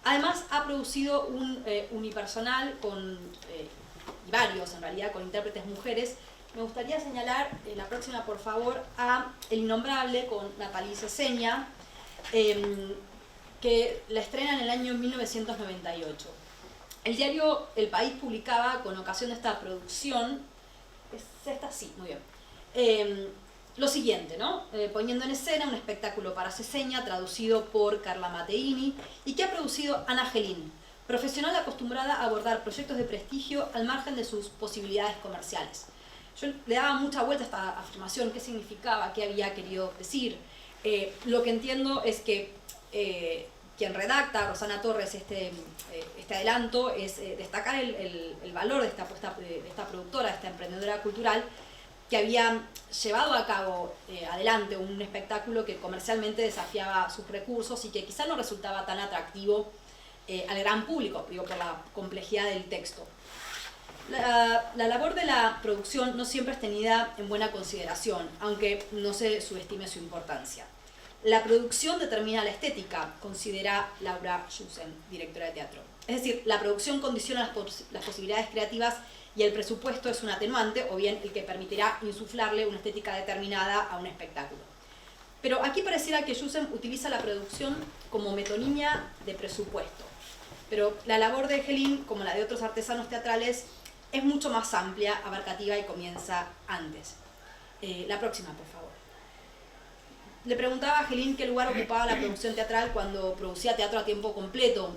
Además, ha producido un unipersonal y varios en realidad, con intérpretes mujeres. Me gustaría señalar, la próxima por favor, a El Innombrable con Nathalie Seseña, que la estrena en el año 1998. El diario El País publicaba, con ocasión de esta producción, es esta, sí, muy bien, lo siguiente, ¿no? Poniendo en escena un espectáculo para Seseña, traducido por Carla Mateini, y que ha producido Ana Gelín, profesional acostumbrada a abordar proyectos de prestigio al margen de sus posibilidades comerciales. Yo le daba mucha vuelta a esta afirmación, qué significaba, qué había querido decir. Lo que entiendo es que quien redacta, Rosana Torres, este adelanto, es destacar el valor de esta productora, de esta emprendedora cultural, que había llevado a cabo adelante un espectáculo que comercialmente desafiaba sus recursos y que quizá no resultaba tan atractivo al gran público, digo, por la complejidad del texto. La labor de la producción no siempre es tenida en buena consideración, aunque no se subestime su importancia. La producción determina la estética, considera Laura Schusen, directora de teatro. Es decir, la producción condiciona las posibilidades creativas y el presupuesto es un atenuante, o bien el que permitirá insuflarle una estética determinada a un espectáculo. Pero aquí pareciera que Schusen utiliza la producción como metonimia de presupuesto. Pero la labor de Gelín, como la de otros artesanos teatrales, es mucho más amplia, abarcativa y comienza antes. La próxima, por favor. Le preguntaba a Gelín qué lugar ocupaba la producción teatral cuando producía teatro a tiempo completo.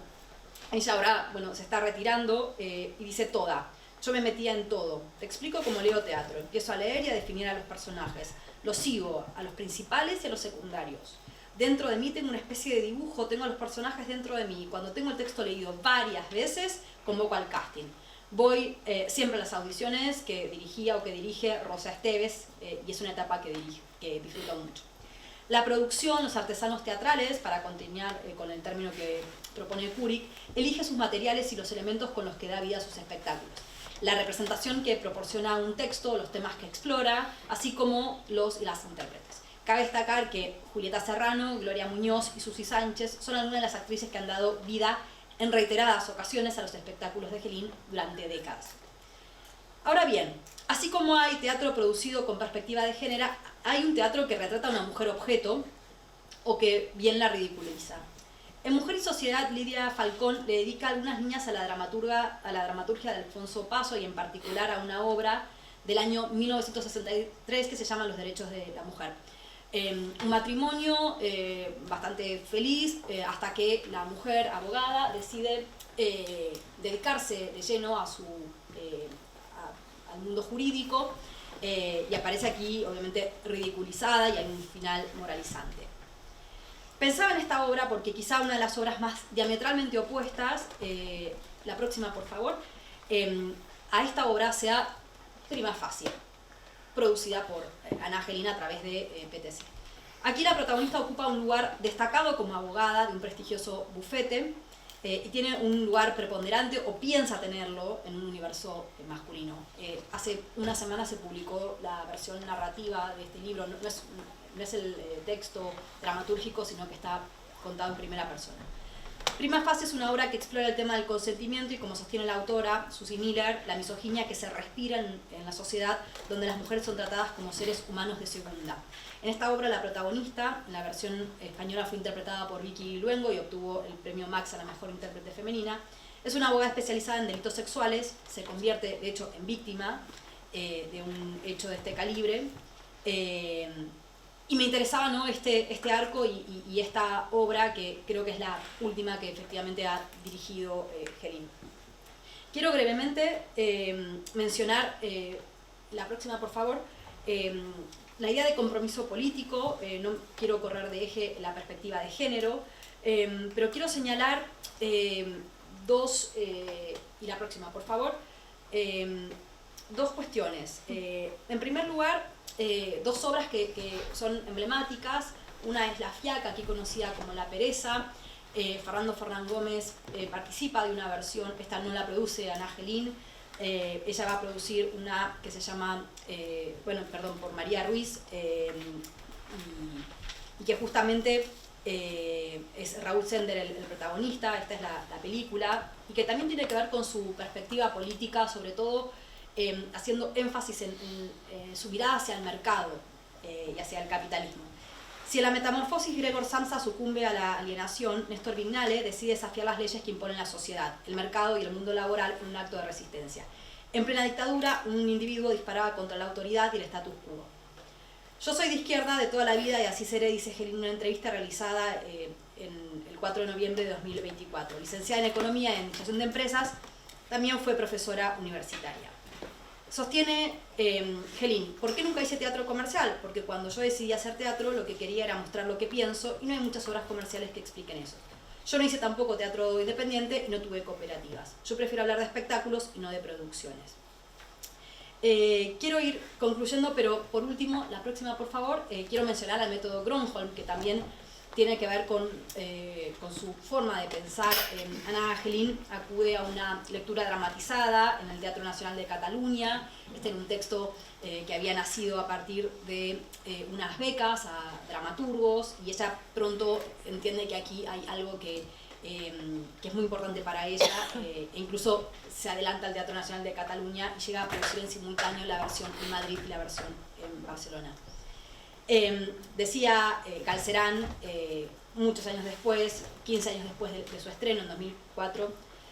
Ella ahora, bueno, se está retirando y dice toda. Yo me metía en todo. Te explico cómo leo teatro. Empiezo a leer y a definir a los personajes. Los sigo, a los principales y a los secundarios. Dentro de mí tengo una especie de dibujo, tengo a los personajes dentro de mí. Cuando tengo el texto leído varias veces, convoco al casting. Voy siempre a las audiciones que dirigía o que dirige Rosa Esteves, y es una etapa que disfruto mucho. La producción, los artesanos teatrales, para continuar con el término que propone Kurik, elige sus materiales y los elementos con los que da vida a sus espectáculos. La representación que proporciona un texto, los temas que explora, así como los y las intérpretes. Cabe destacar que Julieta Serrano, Gloria Muñoz y Susi Sánchez son algunas de las actrices que han dado vida en reiteradas ocasiones a los espectáculos de Gelín durante décadas. Ahora bien, así como hay teatro producido con perspectiva de género, hay un teatro que retrata a una mujer objeto o que bien la ridiculiza. En Mujer y Sociedad, Lidia Falcón le dedica algunas líneas a la dramaturgia de Alfonso Paso y en particular a una obra del año 1963 que se llama Los derechos de la mujer. Un matrimonio bastante feliz hasta que la mujer abogada decide dedicarse de lleno al mundo jurídico y aparece aquí obviamente ridiculizada y hay un final moralizante. Pensaba en esta obra porque quizá una de las obras más diametralmente opuestas, la próxima por favor, a esta obra sea Prima Facie, producida por Ana Gelin a través de PTC. Aquí la protagonista ocupa un lugar destacado como abogada de un prestigioso bufete y tiene un lugar preponderante, o piensa tenerlo, en un universo masculino. Hace una semana se publicó la versión narrativa de este libro, no es el texto dramatúrgico, sino que está contado en primera persona. Prima Facie es una obra que explora el tema del consentimiento y, como sostiene la autora Susie Miller, la misoginia que se respira en la sociedad donde las mujeres son tratadas como seres humanos de segunda. En esta obra la protagonista, en la versión española, fue interpretada por Vicky Luengo y obtuvo el premio Max a la mejor intérprete femenina. Es una abogada especializada en delitos sexuales, se convierte de hecho en víctima de un hecho de este calibre. Y me interesaba, ¿no?, este arco y esta obra, que creo que es la última que efectivamente ha dirigido Gelin. Quiero brevemente mencionar, la próxima por favor, la idea de compromiso político. No quiero correr de eje la perspectiva de género, pero quiero señalar dos, y la próxima por favor, dos cuestiones. En primer lugar, dos obras que son emblemáticas. Una es La Fiaca, aquí conocida como La Pereza. Fernando Fernán Gómez participa de una versión, esta no la produce Ana Gelin, ella va a producir una que se llama, por María Ruiz, y que justamente es Raúl Sender el protagonista. Esta es la película, y que también tiene que ver con su perspectiva política, sobre todo haciendo énfasis en su mirada hacia el mercado y hacia el capitalismo. Si en la metamorfosis Gregor Samsa sucumbe a la alienación, Néstor Vignale decide desafiar las leyes que imponen la sociedad, el mercado y el mundo laboral en un acto de resistencia. En plena dictadura, un individuo disparaba contra la autoridad y el status quo. Yo soy de izquierda de toda la vida y así seré, dice Gelin en una entrevista realizada en el 4 de noviembre de 2024. Licenciada en Economía y Administración de Empresas, también fue profesora universitaria. Sostiene Gelin: ¿por qué nunca hice teatro comercial? Porque cuando yo decidí hacer teatro, lo que quería era mostrar lo que pienso, y no hay muchas obras comerciales que expliquen eso. Yo no hice tampoco teatro independiente y no tuve cooperativas. Yo prefiero hablar de espectáculos y no de producciones. Quiero ir concluyendo, pero por último, la próxima por favor, quiero mencionar al método Gronholm, que también tiene que ver con su forma de pensar. Ana Gelin acude a una lectura dramatizada en el Teatro Nacional de Cataluña. Este era un texto que había nacido a partir de unas becas a dramaturgos, y ella pronto entiende que aquí hay algo que es muy importante para ella, e incluso se adelanta al Teatro Nacional de Cataluña y llega a producir en simultáneo la versión en Madrid y la versión en Barcelona. Decía Galcerán, muchos años después, 15 años después de su estreno, en 2004,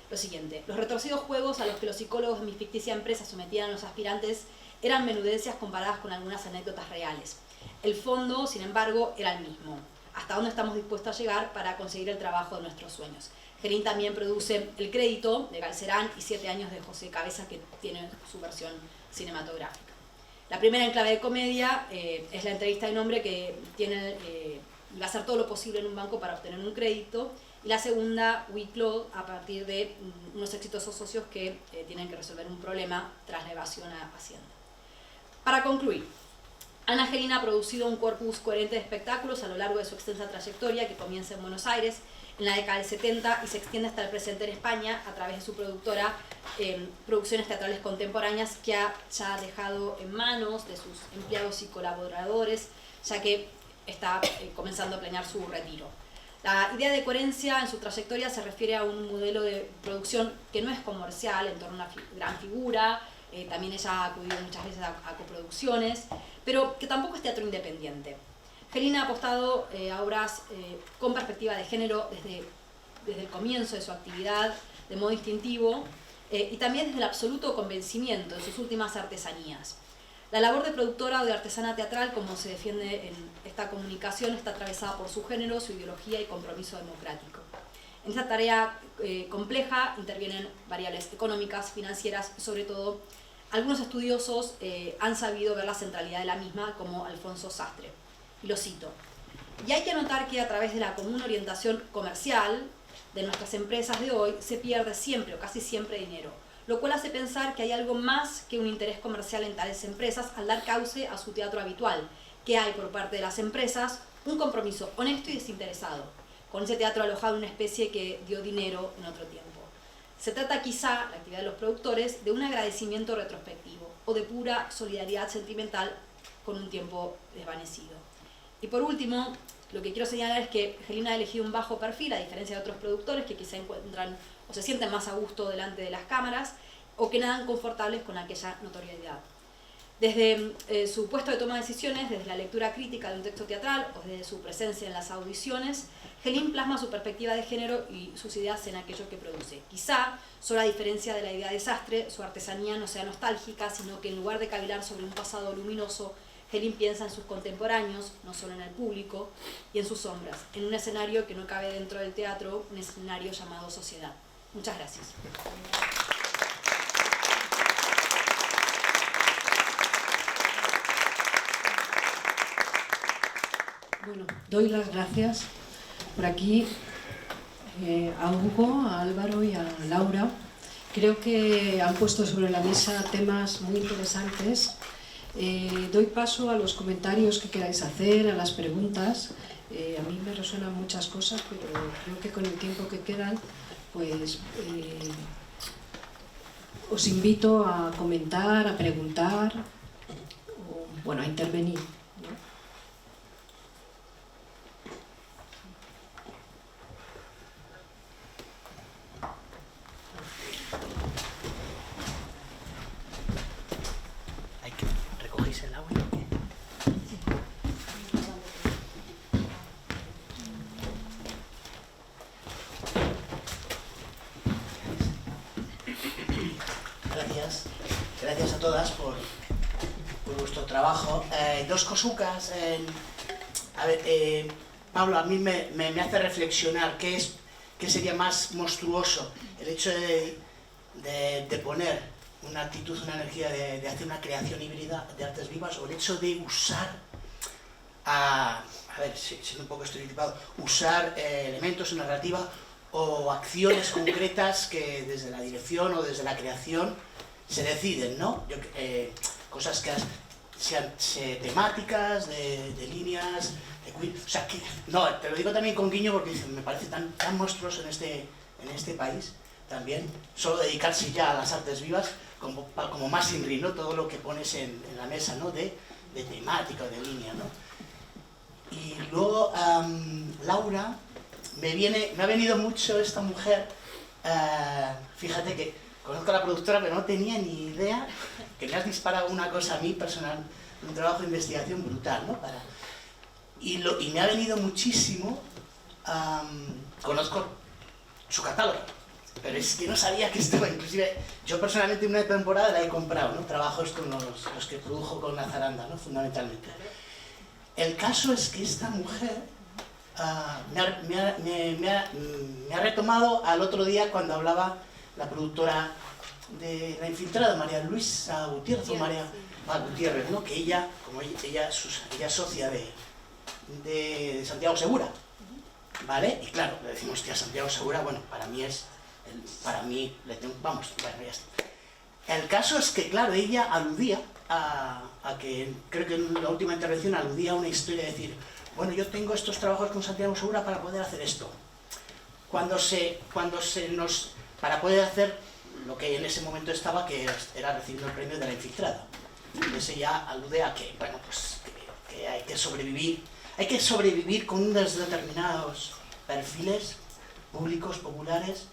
lo siguiente: los retorcidos juegos a los que los psicólogos de mi ficticia empresa sometían a los aspirantes eran menudencias comparadas con algunas anécdotas reales. El fondo, sin embargo, era el mismo: hasta dónde estamos dispuestos a llegar para conseguir el trabajo de nuestros sueños. Gelin también produce El Crédito, de Galcerán, y 7 años, de José Cabeza, que tiene su versión cinematográfica. La primera, en clave de comedia, es la entrevista de un hombre que va a hacer todo lo posible en un banco para obtener un crédito, y la segunda, Wicklow, a partir de unos exitosos socios que tienen que resolver un problema tras la evasión a Hacienda. Para concluir, Ana Gelin ha producido un corpus coherente de espectáculos a lo largo de su extensa trayectoria, que comienza en Buenos Aires en la década del 70 y se extiende hasta el presente en España a través de su productora Producciones Teatrales Contemporáneas, que ha ya dejado en manos de sus empleados y colaboradores, ya que está comenzando a planear su retiro. La idea de coherencia en su trayectoria se refiere a un modelo de producción que no es comercial, en torno a una gran figura. También ella ha acudido muchas veces a coproducciones, pero que tampoco es teatro independiente. Gelin ha apostado a obras con perspectiva de género desde el comienzo de su actividad, de modo instintivo, y también desde el absoluto convencimiento en sus últimas artesanías. La labor de productora o de artesana teatral, como se defiende en esta comunicación, está atravesada por su género, su ideología y compromiso democrático. En esta tarea compleja intervienen variables económicas, financieras, y sobre todo algunos estudiosos han sabido ver la centralidad de la misma, como Alfonso Sastre. Y lo cito: Y hay que notar que a través de la común orientación comercial de nuestras empresas de hoy se pierde siempre o casi siempre dinero, lo cual hace pensar que hay algo más que un interés comercial en tales empresas al dar cauce a su teatro habitual, que hay por parte de las empresas un compromiso honesto y desinteresado, con ese teatro alojado en una especie que dio dinero en otro tiempo. Se trata quizá, la actividad de los productores, de un agradecimiento retrospectivo o de pura solidaridad sentimental con un tiempo desvanecido. Y por último, lo que quiero señalar es que Gelin ha elegido un bajo perfil, a diferencia de otros productores que quizá encuentran o se sienten más a gusto delante de las cámaras o que nadan confortables con aquella notoriedad. Desde su puesto de toma de decisiones, desde la lectura crítica de un texto teatral o desde su presencia en las audiciones, Gelin plasma su perspectiva de género y sus ideas en aquello que produce. Quizá, solo a diferencia de la idea de Sastre, su artesanía no sea nostálgica, sino que en lugar de cavilar sobre un pasado luminoso, Gelin piensa en sus contemporáneos, no solo en el público, y en sus sombras, en un escenario que no cabe dentro del teatro, un escenario llamado sociedad. Muchas gracias. Bueno, doy las gracias por aquí a Hugo, a Álvaro y a Laura. Creo que han puesto sobre la mesa temas muy interesantes. Doy paso a los comentarios que queráis hacer, a las preguntas. A mí me resuenan muchas cosas, pero creo que con el tiempo que quedan, pues os invito a comentar, a preguntar, o, bueno, a intervenir, ¿no? ¿Recogéis el agua? Gracias a todas por vuestro trabajo. Dos cosucas. A ver, Pablo, a mí me hace reflexionar qué sería más monstruoso, el hecho de poner una actitud, una energía de hacer una creación híbrida de artes vivas, o el hecho de usar, a ver, siendo un poco estereotipado, usar elementos en narrativa o acciones concretas que desde la dirección o desde la creación se deciden, ¿no? Cosas que sean temáticas, de líneas, o sea, que, no, te lo digo también con guiño porque me parece tan monstruoso en este país también, solo dedicarse ya a las artes vivas como más Inri, ¿no? Todo lo que pones en la mesa, ¿no? De temática o de línea, ¿no? Y luego, Laura, me ha venido mucho esta mujer, fíjate que conozco a la productora, pero no tenía ni idea que me has disparado una cosa a mí personal, un trabajo de investigación brutal, ¿no? Y me ha venido muchísimo, conozco su catálogo, pero es que no sabía que estaba, inclusive yo personalmente una temporada la he comprado, ¿no? Trabajos con los que produjo con la zaranda, ¿no? Fundamentalmente. El caso es que esta mujer me ha retomado al otro día cuando hablaba la productora de La Infiltrada, María Luisa Gutiérrez, o María Gutiérrez, ¿no? Que ella es socia de Santiago Segura, ¿vale? Y claro, le decimos, hostia, Santiago Segura, bueno, para mí le tengo, vamos, bueno, ya está. El caso es que, claro, ella aludía a que, creo que en la última intervención aludía a una historia de decir, bueno, yo tengo estos trabajos con Santiago Segura para poder hacer esto. Para poder hacer lo que en ese momento estaba, que era recibiendo el premio de La Infiltrada. Entonces ella alude a que, bueno, pues que hay que sobrevivir con unos determinados perfiles públicos, populares,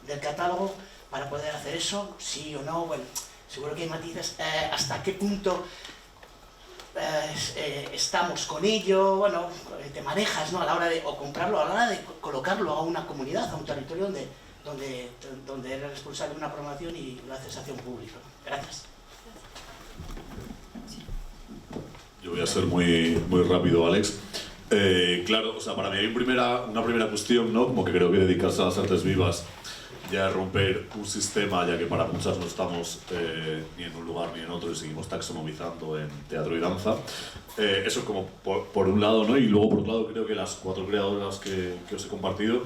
del catálogo, para poder hacer eso, sí o no. Bueno, seguro que hay matices. ¿Hasta qué punto estamos con ello? Bueno, te manejas, ¿no? A la hora de comprarlo, a la hora de colocarlo a una comunidad, a un territorio donde eres responsable de una promoción y lo haces hacia un público. Gracias. Yo voy a ser muy rápido, Alex. Claro, o sea, para mí hay una primera cuestión, ¿no? Como que creo que dedicarse a las artes vivas ya romper un sistema, ya que para muchas no estamos ni en un lugar ni en otro y seguimos taxonomizando en teatro y danza. Eso como por un lado, ¿no? Y luego por otro lado creo que las 4 creadoras que os he compartido,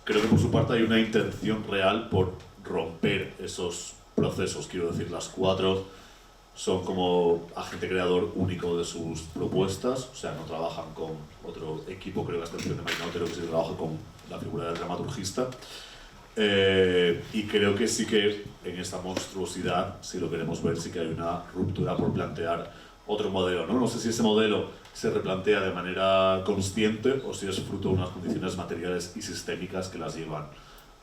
creo que por su parte hay una intención real por romper esos procesos. Quiero decir, las 4 son como agente creador único de sus propuestas, o sea, no trabajan con otro equipo, creo que a excepción de Marina Otero, que sí trabaja con la figura del dramaturgista. Y creo que sí que en esta monstruosidad, si lo queremos ver, sí que hay una ruptura por plantear otro modelo, ¿no? No sé si ese modelo se replantea de manera consciente o si es fruto de unas condiciones materiales y sistémicas que las llevan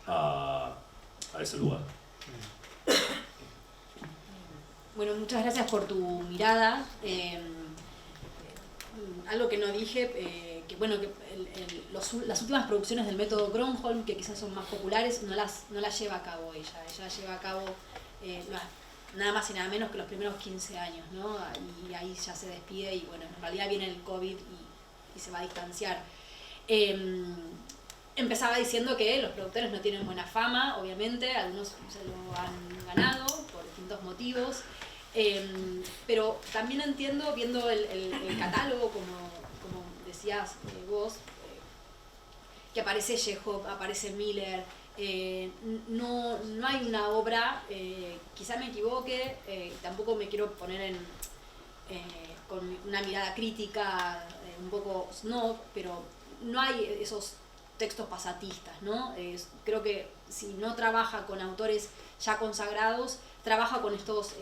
a ese lugar. Bueno, muchas gracias por tu mirada. Algo que no dije, que bueno, que las últimas producciones del método Gronholm, que quizás son más populares, no las lleva a cabo ella. Ella lleva a cabo nada más y nada menos que los primeros 15 años, ¿no? Y ahí ya se despide y bueno, en realidad viene el COVID y se va a distanciar. Empezaba diciendo que los productores no tienen buena fama, obviamente, algunos se lo han ganado por distintos motivos, pero también entiendo, viendo el catálogo, como decías vos, que aparece Chekhov, aparece Miller, no hay una obra, quizá me equivoque, tampoco me quiero poner con una mirada crítica, un poco snob, pero no hay esos textos pasatistas, ¿no? Creo que si no trabaja con autores ya consagrados, trabaja con estos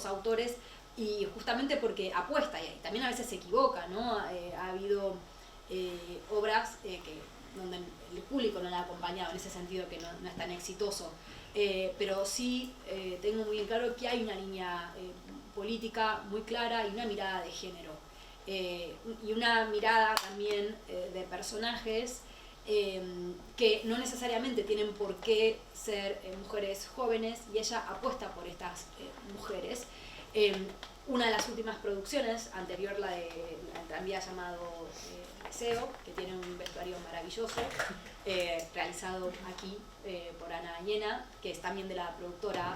autores, y justamente porque apuesta, y también a veces se equivoca, ¿no? Ha habido obras donde el público no la ha acompañado, en ese sentido que no es tan exitoso, pero sí tengo muy bien claro que hay una línea política muy clara y una mirada de género. Y una mirada también de personajes que no necesariamente tienen por qué ser mujeres jóvenes, y ella apuesta por estas mujeres. Una de las últimas producciones, anterior la del tranvía llamado Deseo, que tiene un vestuario maravilloso, realizado aquí por Ana Añena, que es también de la productora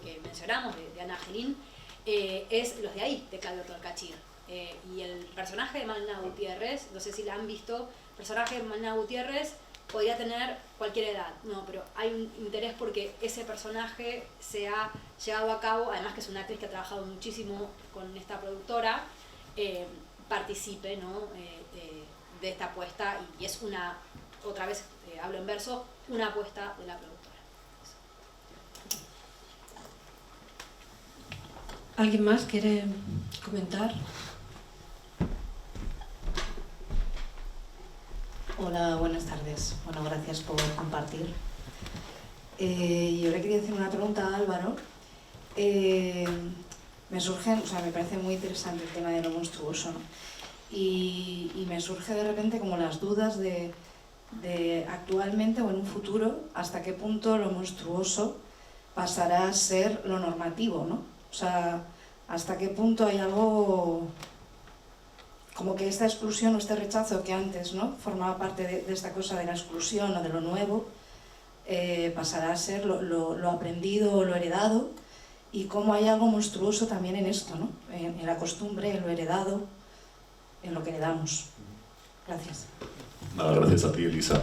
que mencionamos, de Ana Gelín, es Los de ahí, de Claudio Tolcachir. Y el personaje de Malena Gutiérrez, no sé si la han visto, el personaje de Malena Gutiérrez podría tener cualquier edad, no, pero hay un interés porque ese personaje se ha llevado a cabo, además que es una actriz que ha trabajado muchísimo con esta productora, participe, ¿no? de esta apuesta, y es una, otra vez hablo en verso, una apuesta de la productora. ¿Alguien más quiere comentar? Hola, buenas tardes. Bueno, gracias por compartir. Yo le quería hacer una pregunta a Álvaro. Me parece muy interesante el tema de lo monstruoso, ¿no? Y me surge de repente como las dudas de actualmente o en un futuro hasta qué punto lo monstruoso pasará a ser lo normativo, ¿no? O sea, hasta qué punto hay algo como que esta exclusión o este rechazo que antes, ¿no?, formaba parte de esta cosa de la exclusión o de lo nuevo, pasará a ser lo aprendido o lo heredado, y cómo hay algo monstruoso también en esto, ¿no?, en la costumbre, en lo heredado, en lo que heredamos. Gracias. Nada, gracias a ti, Elisa.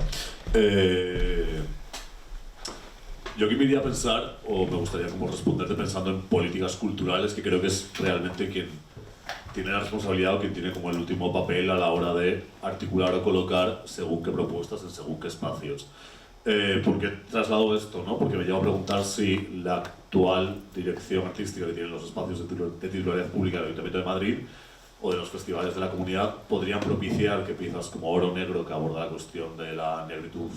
Yo aquí me iría a pensar, o me gustaría como responderte pensando en políticas culturales, que creo que es realmente quien tiene la responsabilidad o quien tiene como el último papel a la hora de articular o colocar según qué propuestas en según qué espacios. ¿Por qué traslado esto, no? Porque me lleva a preguntar si la actual dirección artística que tienen los espacios de titularidad pública del Ayuntamiento de Madrid o de los festivales de la comunidad podrían propiciar que piezas como Oro Negro, que aborda la cuestión de la negritud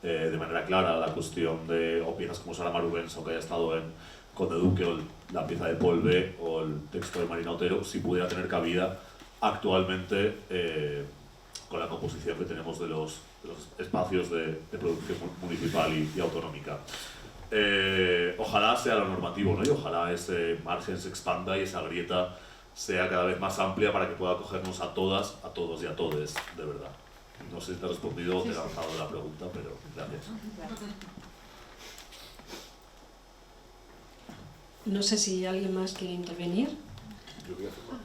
de manera clara, la cuestión o piezas como Sara Marubens, aunque haya estado en Conde Duque, o la pieza de Paul B, o el texto de Marina Otero, si pudiera tener cabida actualmente con la composición que tenemos de los espacios de producción municipal y autonómica. Ojalá sea lo normativo, ¿no? Y ojalá ese margen se expanda y esa grieta sea cada vez más amplia para que pueda acogernos a todas, a todos y a todes, de verdad. No sé si te he respondido o te he lanzado la pregunta, pero gracias. No sé si alguien más quiere intervenir. Yo voy a firmar.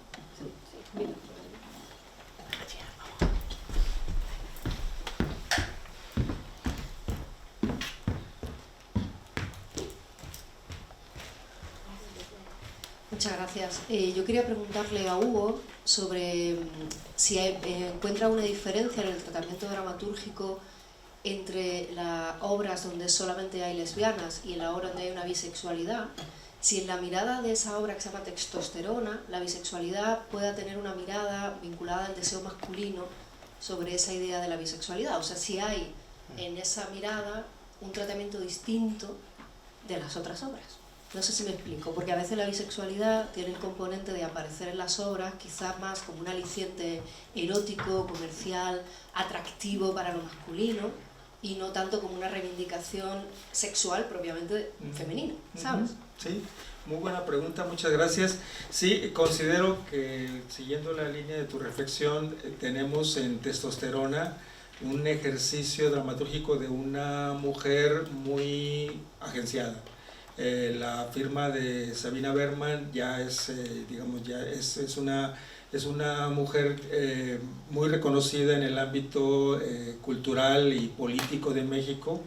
Muchas gracias. Yo quería preguntarle a Hugo sobre si encuentra una diferencia en el tratamiento dramatúrgico entre las obras donde solamente hay lesbianas y en la obra donde hay una bisexualidad, si en la mirada de esa obra que se llama Testosterona, la bisexualidad pueda tener una mirada vinculada al deseo masculino sobre esa idea de la bisexualidad. O sea, si hay en esa mirada un tratamiento distinto de las otras obras. No sé si me explico, porque a veces la bisexualidad tiene el componente de aparecer en las obras quizás más como un aliciente erótico, comercial, atractivo para lo masculino, y no tanto como una reivindicación sexual propiamente femenina, ¿sabes? Sí, muy buena pregunta, muchas gracias. Sí, considero que siguiendo la línea de tu reflexión, tenemos en Testosterona un ejercicio dramatúrgico de una mujer muy agenciada. La firma de Sabina Berman ya es, digamos, ya es una mujer muy reconocida en el ámbito cultural y político de México,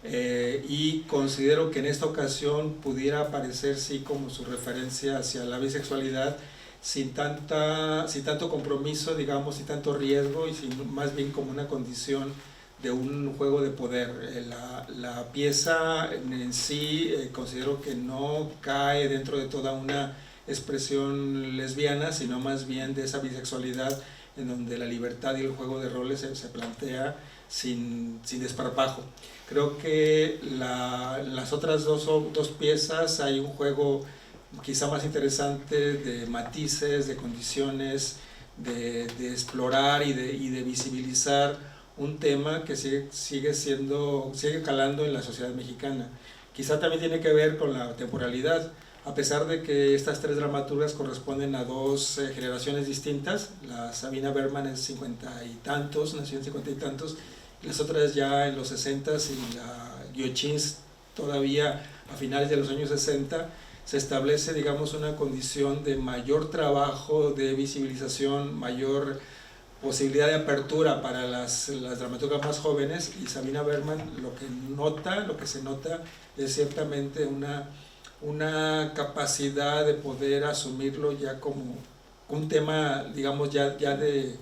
y considero que en esta ocasión pudiera aparecer sí como su referencia hacia la bisexualidad sin tanto compromiso, digamos, sin tanto riesgo, y más bien como una condición de un juego de poder. La pieza en sí considero que no cae dentro de toda una expresión lesbiana, sino más bien de esa bisexualidad en donde la libertad y el juego de roles se plantea sin desparpajo. Creo que las otras dos piezas hay un juego quizá más interesante de matices, de condiciones, de explorar y de visibilizar un tema que sigue calando en la sociedad mexicana. Quizá también tiene que ver con la temporalidad, a pesar de que estas tres dramaturgas corresponden a dos generaciones distintas. La Sabina Berman es 50 y tantos, nació en 50 y tantos, las otras ya en los 60s, y la Giochins todavía a finales de los años 60. Se establece, digamos, una condición de mayor trabajo, de visibilización, mayor posibilidad de apertura para las dramaturgas más jóvenes, y Sabina Berman lo que se nota es ciertamente una capacidad de poder asumirlo ya como un tema, digamos, ya de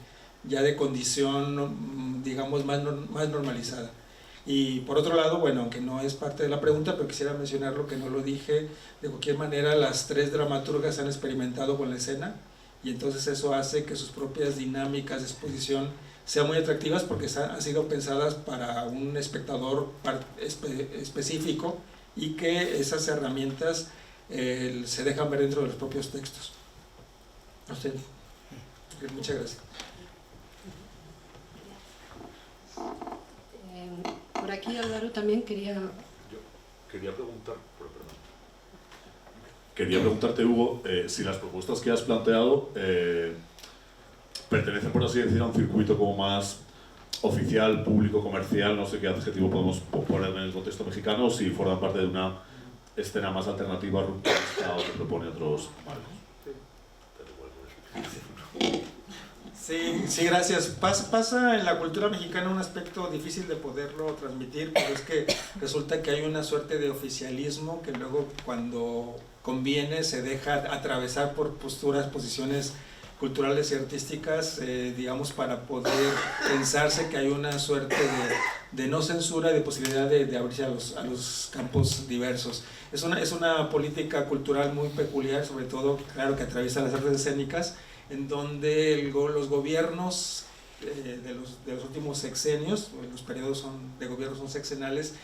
condición, digamos, más normalizada. Y por otro lado, bueno, aunque no es parte de la pregunta, pero quisiera mencionarlo, que no lo dije, de cualquier manera las tres dramaturgas han experimentado con la escena, y entonces eso hace que sus propias dinámicas de exposición sean muy atractivas, porque han sido pensadas para un espectador específico, y que esas herramientas se dejan ver dentro de los propios textos. A usted. Muchas gracias. Por aquí Álvaro también quería... Yo quería preguntarte, Hugo, si las propuestas que has planteado pertenecen, por así decir, a un circuito como más oficial, público, comercial, no sé qué adjetivo podemos poner en el contexto mexicano, o si forman parte de una escena más alternativa, rupturista, o que propone otros marcos. Sí, gracias. Pasa en la cultura mexicana un aspecto difícil de poderlo transmitir, pero es que resulta que hay una suerte de oficialismo que luego, cuando conviene, se deja atravesar por posiciones culturales y artísticas, digamos, para poder pensarse que hay una suerte de no censura y de posibilidad de abrirse a los campos diversos. Es una política cultural muy peculiar, sobre todo, claro, que atraviesa las artes escénicas, en donde los gobiernos de los últimos sexenios, los periodos de gobierno son sexenales,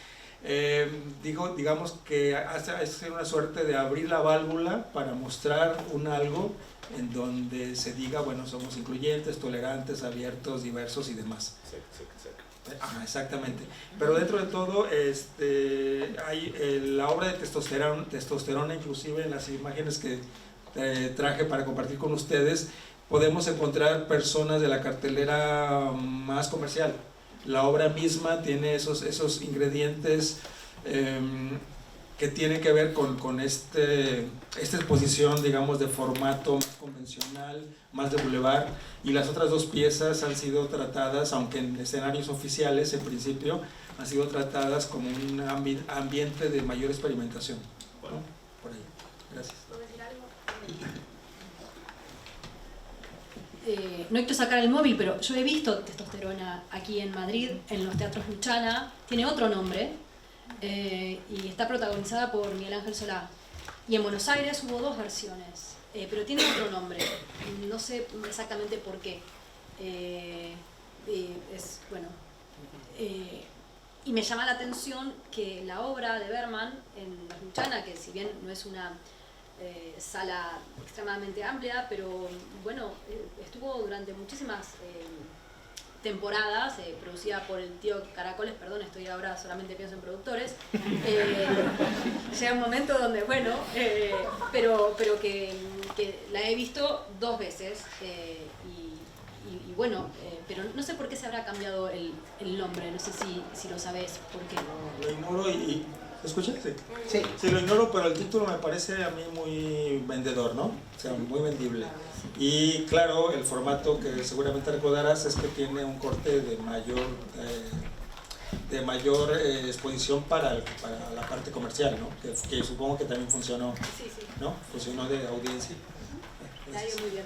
digamos que hace una suerte de abrir la válvula para mostrar algo en donde se diga, bueno, somos incluyentes, tolerantes, abiertos, diversos y demás. Exactamente. Pero dentro de todo, hay la obra de Testosterona, inclusive en las imágenes que traje para compartir con ustedes, podemos encontrar personas de la cartelera más comercial. La obra misma tiene esos ingredientes que tienen que ver con esta exposición, digamos, de formato más convencional, más de boulevard, y las otras dos piezas han sido tratadas, aunque en escenarios oficiales en principio, han sido tratadas como un ambiente de mayor experimentación, ¿no? Por ahí. Gracias. ¿Puedo decir algo? No hay que sacar el móvil, pero yo he visto Testosterona aquí en Madrid, en los teatros Luchana. Tiene otro nombre y está protagonizada por Miguel Ángel Solá. Y en Buenos Aires hubo 2 versiones, pero tiene otro nombre. No sé exactamente por qué. Y me llama la atención que la obra de Berman en la Luchana, que si bien no es una sala extremadamente amplia, pero bueno, estuvo durante muchísimas temporadas, producida por el tío Caracoles, perdón, estoy ahora solamente pienso en productores. Llega un momento donde, bueno, pero que la he visto 2 veces y bueno, pero no sé por qué se habrá cambiado el nombre, no sé si lo sabes por qué. Lo ignoro y... ¿Te escuchas? Sí. Sí. Sí, lo ignoro, pero el título me parece a mí muy vendedor, ¿no? O sea, muy vendible. Y claro, el formato que seguramente recordarás es que tiene un corte de mayor exposición para la parte comercial, ¿no? Que supongo que también funcionó, Sí, sí. ¿no? Funcionó de audiencia. La ha ido muy bien.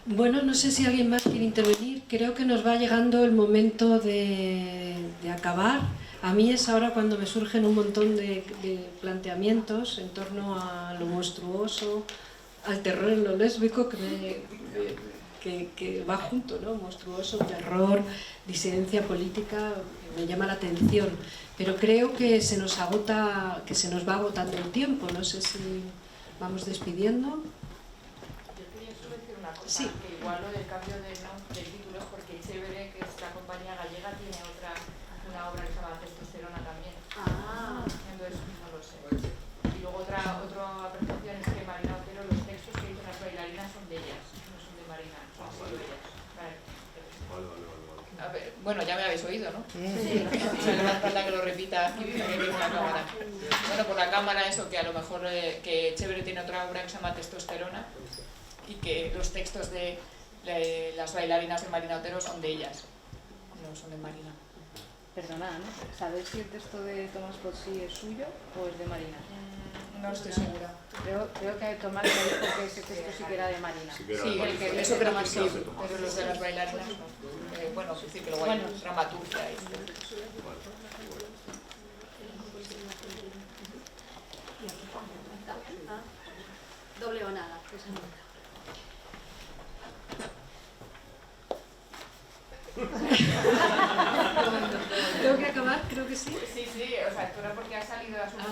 Bueno, no sé si alguien más quiere intervenir. Creo que nos va llegando el momento de acabar. A mí es ahora cuando me surgen un montón de planteamientos en torno a lo monstruoso, al terror en lo lésbico, que va junto, ¿no? Monstruoso, terror, disidencia política, me llama la atención. Pero creo que se nos va agotando el tiempo. No sé si vamos despidiendo. Yo quería solo decir una cosa, Sí. que igual lo del cambio del título es porque Chévere, que es la compañía gallega, tiene una obra que se llama Testosterona también. Entonces, no lo sé. Y luego otra apreciación es que Marina Otero, los textos que dicen las bailarinas son de ellas, no son de Marina, son solo de ellas. Vale. A ver, bueno, ya me habéis oído, ¿no? Sí. No hace falta que lo repita aquí, que tiene una cámara. Bueno, por la cámara eso, que a lo mejor que Chévere tiene otra obra que se llama Testosterona y que los textos de las bailarinas de Marina Otero son de ellas, no son de Marina. Perdona, ¿no? ¿Sabes si el texto de Tomás Pozzi es suyo o es de Marina? No estoy segura. Creo que Tomás me dijo que ese texto sí que era de Marina. Sí que era Sí, de el que Marina. eso creo que sí, pero los de las bailarinas no. Bueno, sí que luego hay dramaturgia ahí. Doble o nada. ¿Tengo que acabar? Creo que sí. Sí, o sea, esto era porque ha salido de asunto.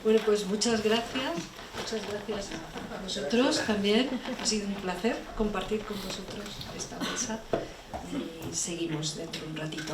Bueno, pues muchas gracias a vosotros también. Ha sido un placer compartir con vosotros esta mesa y seguimos dentro de un ratito.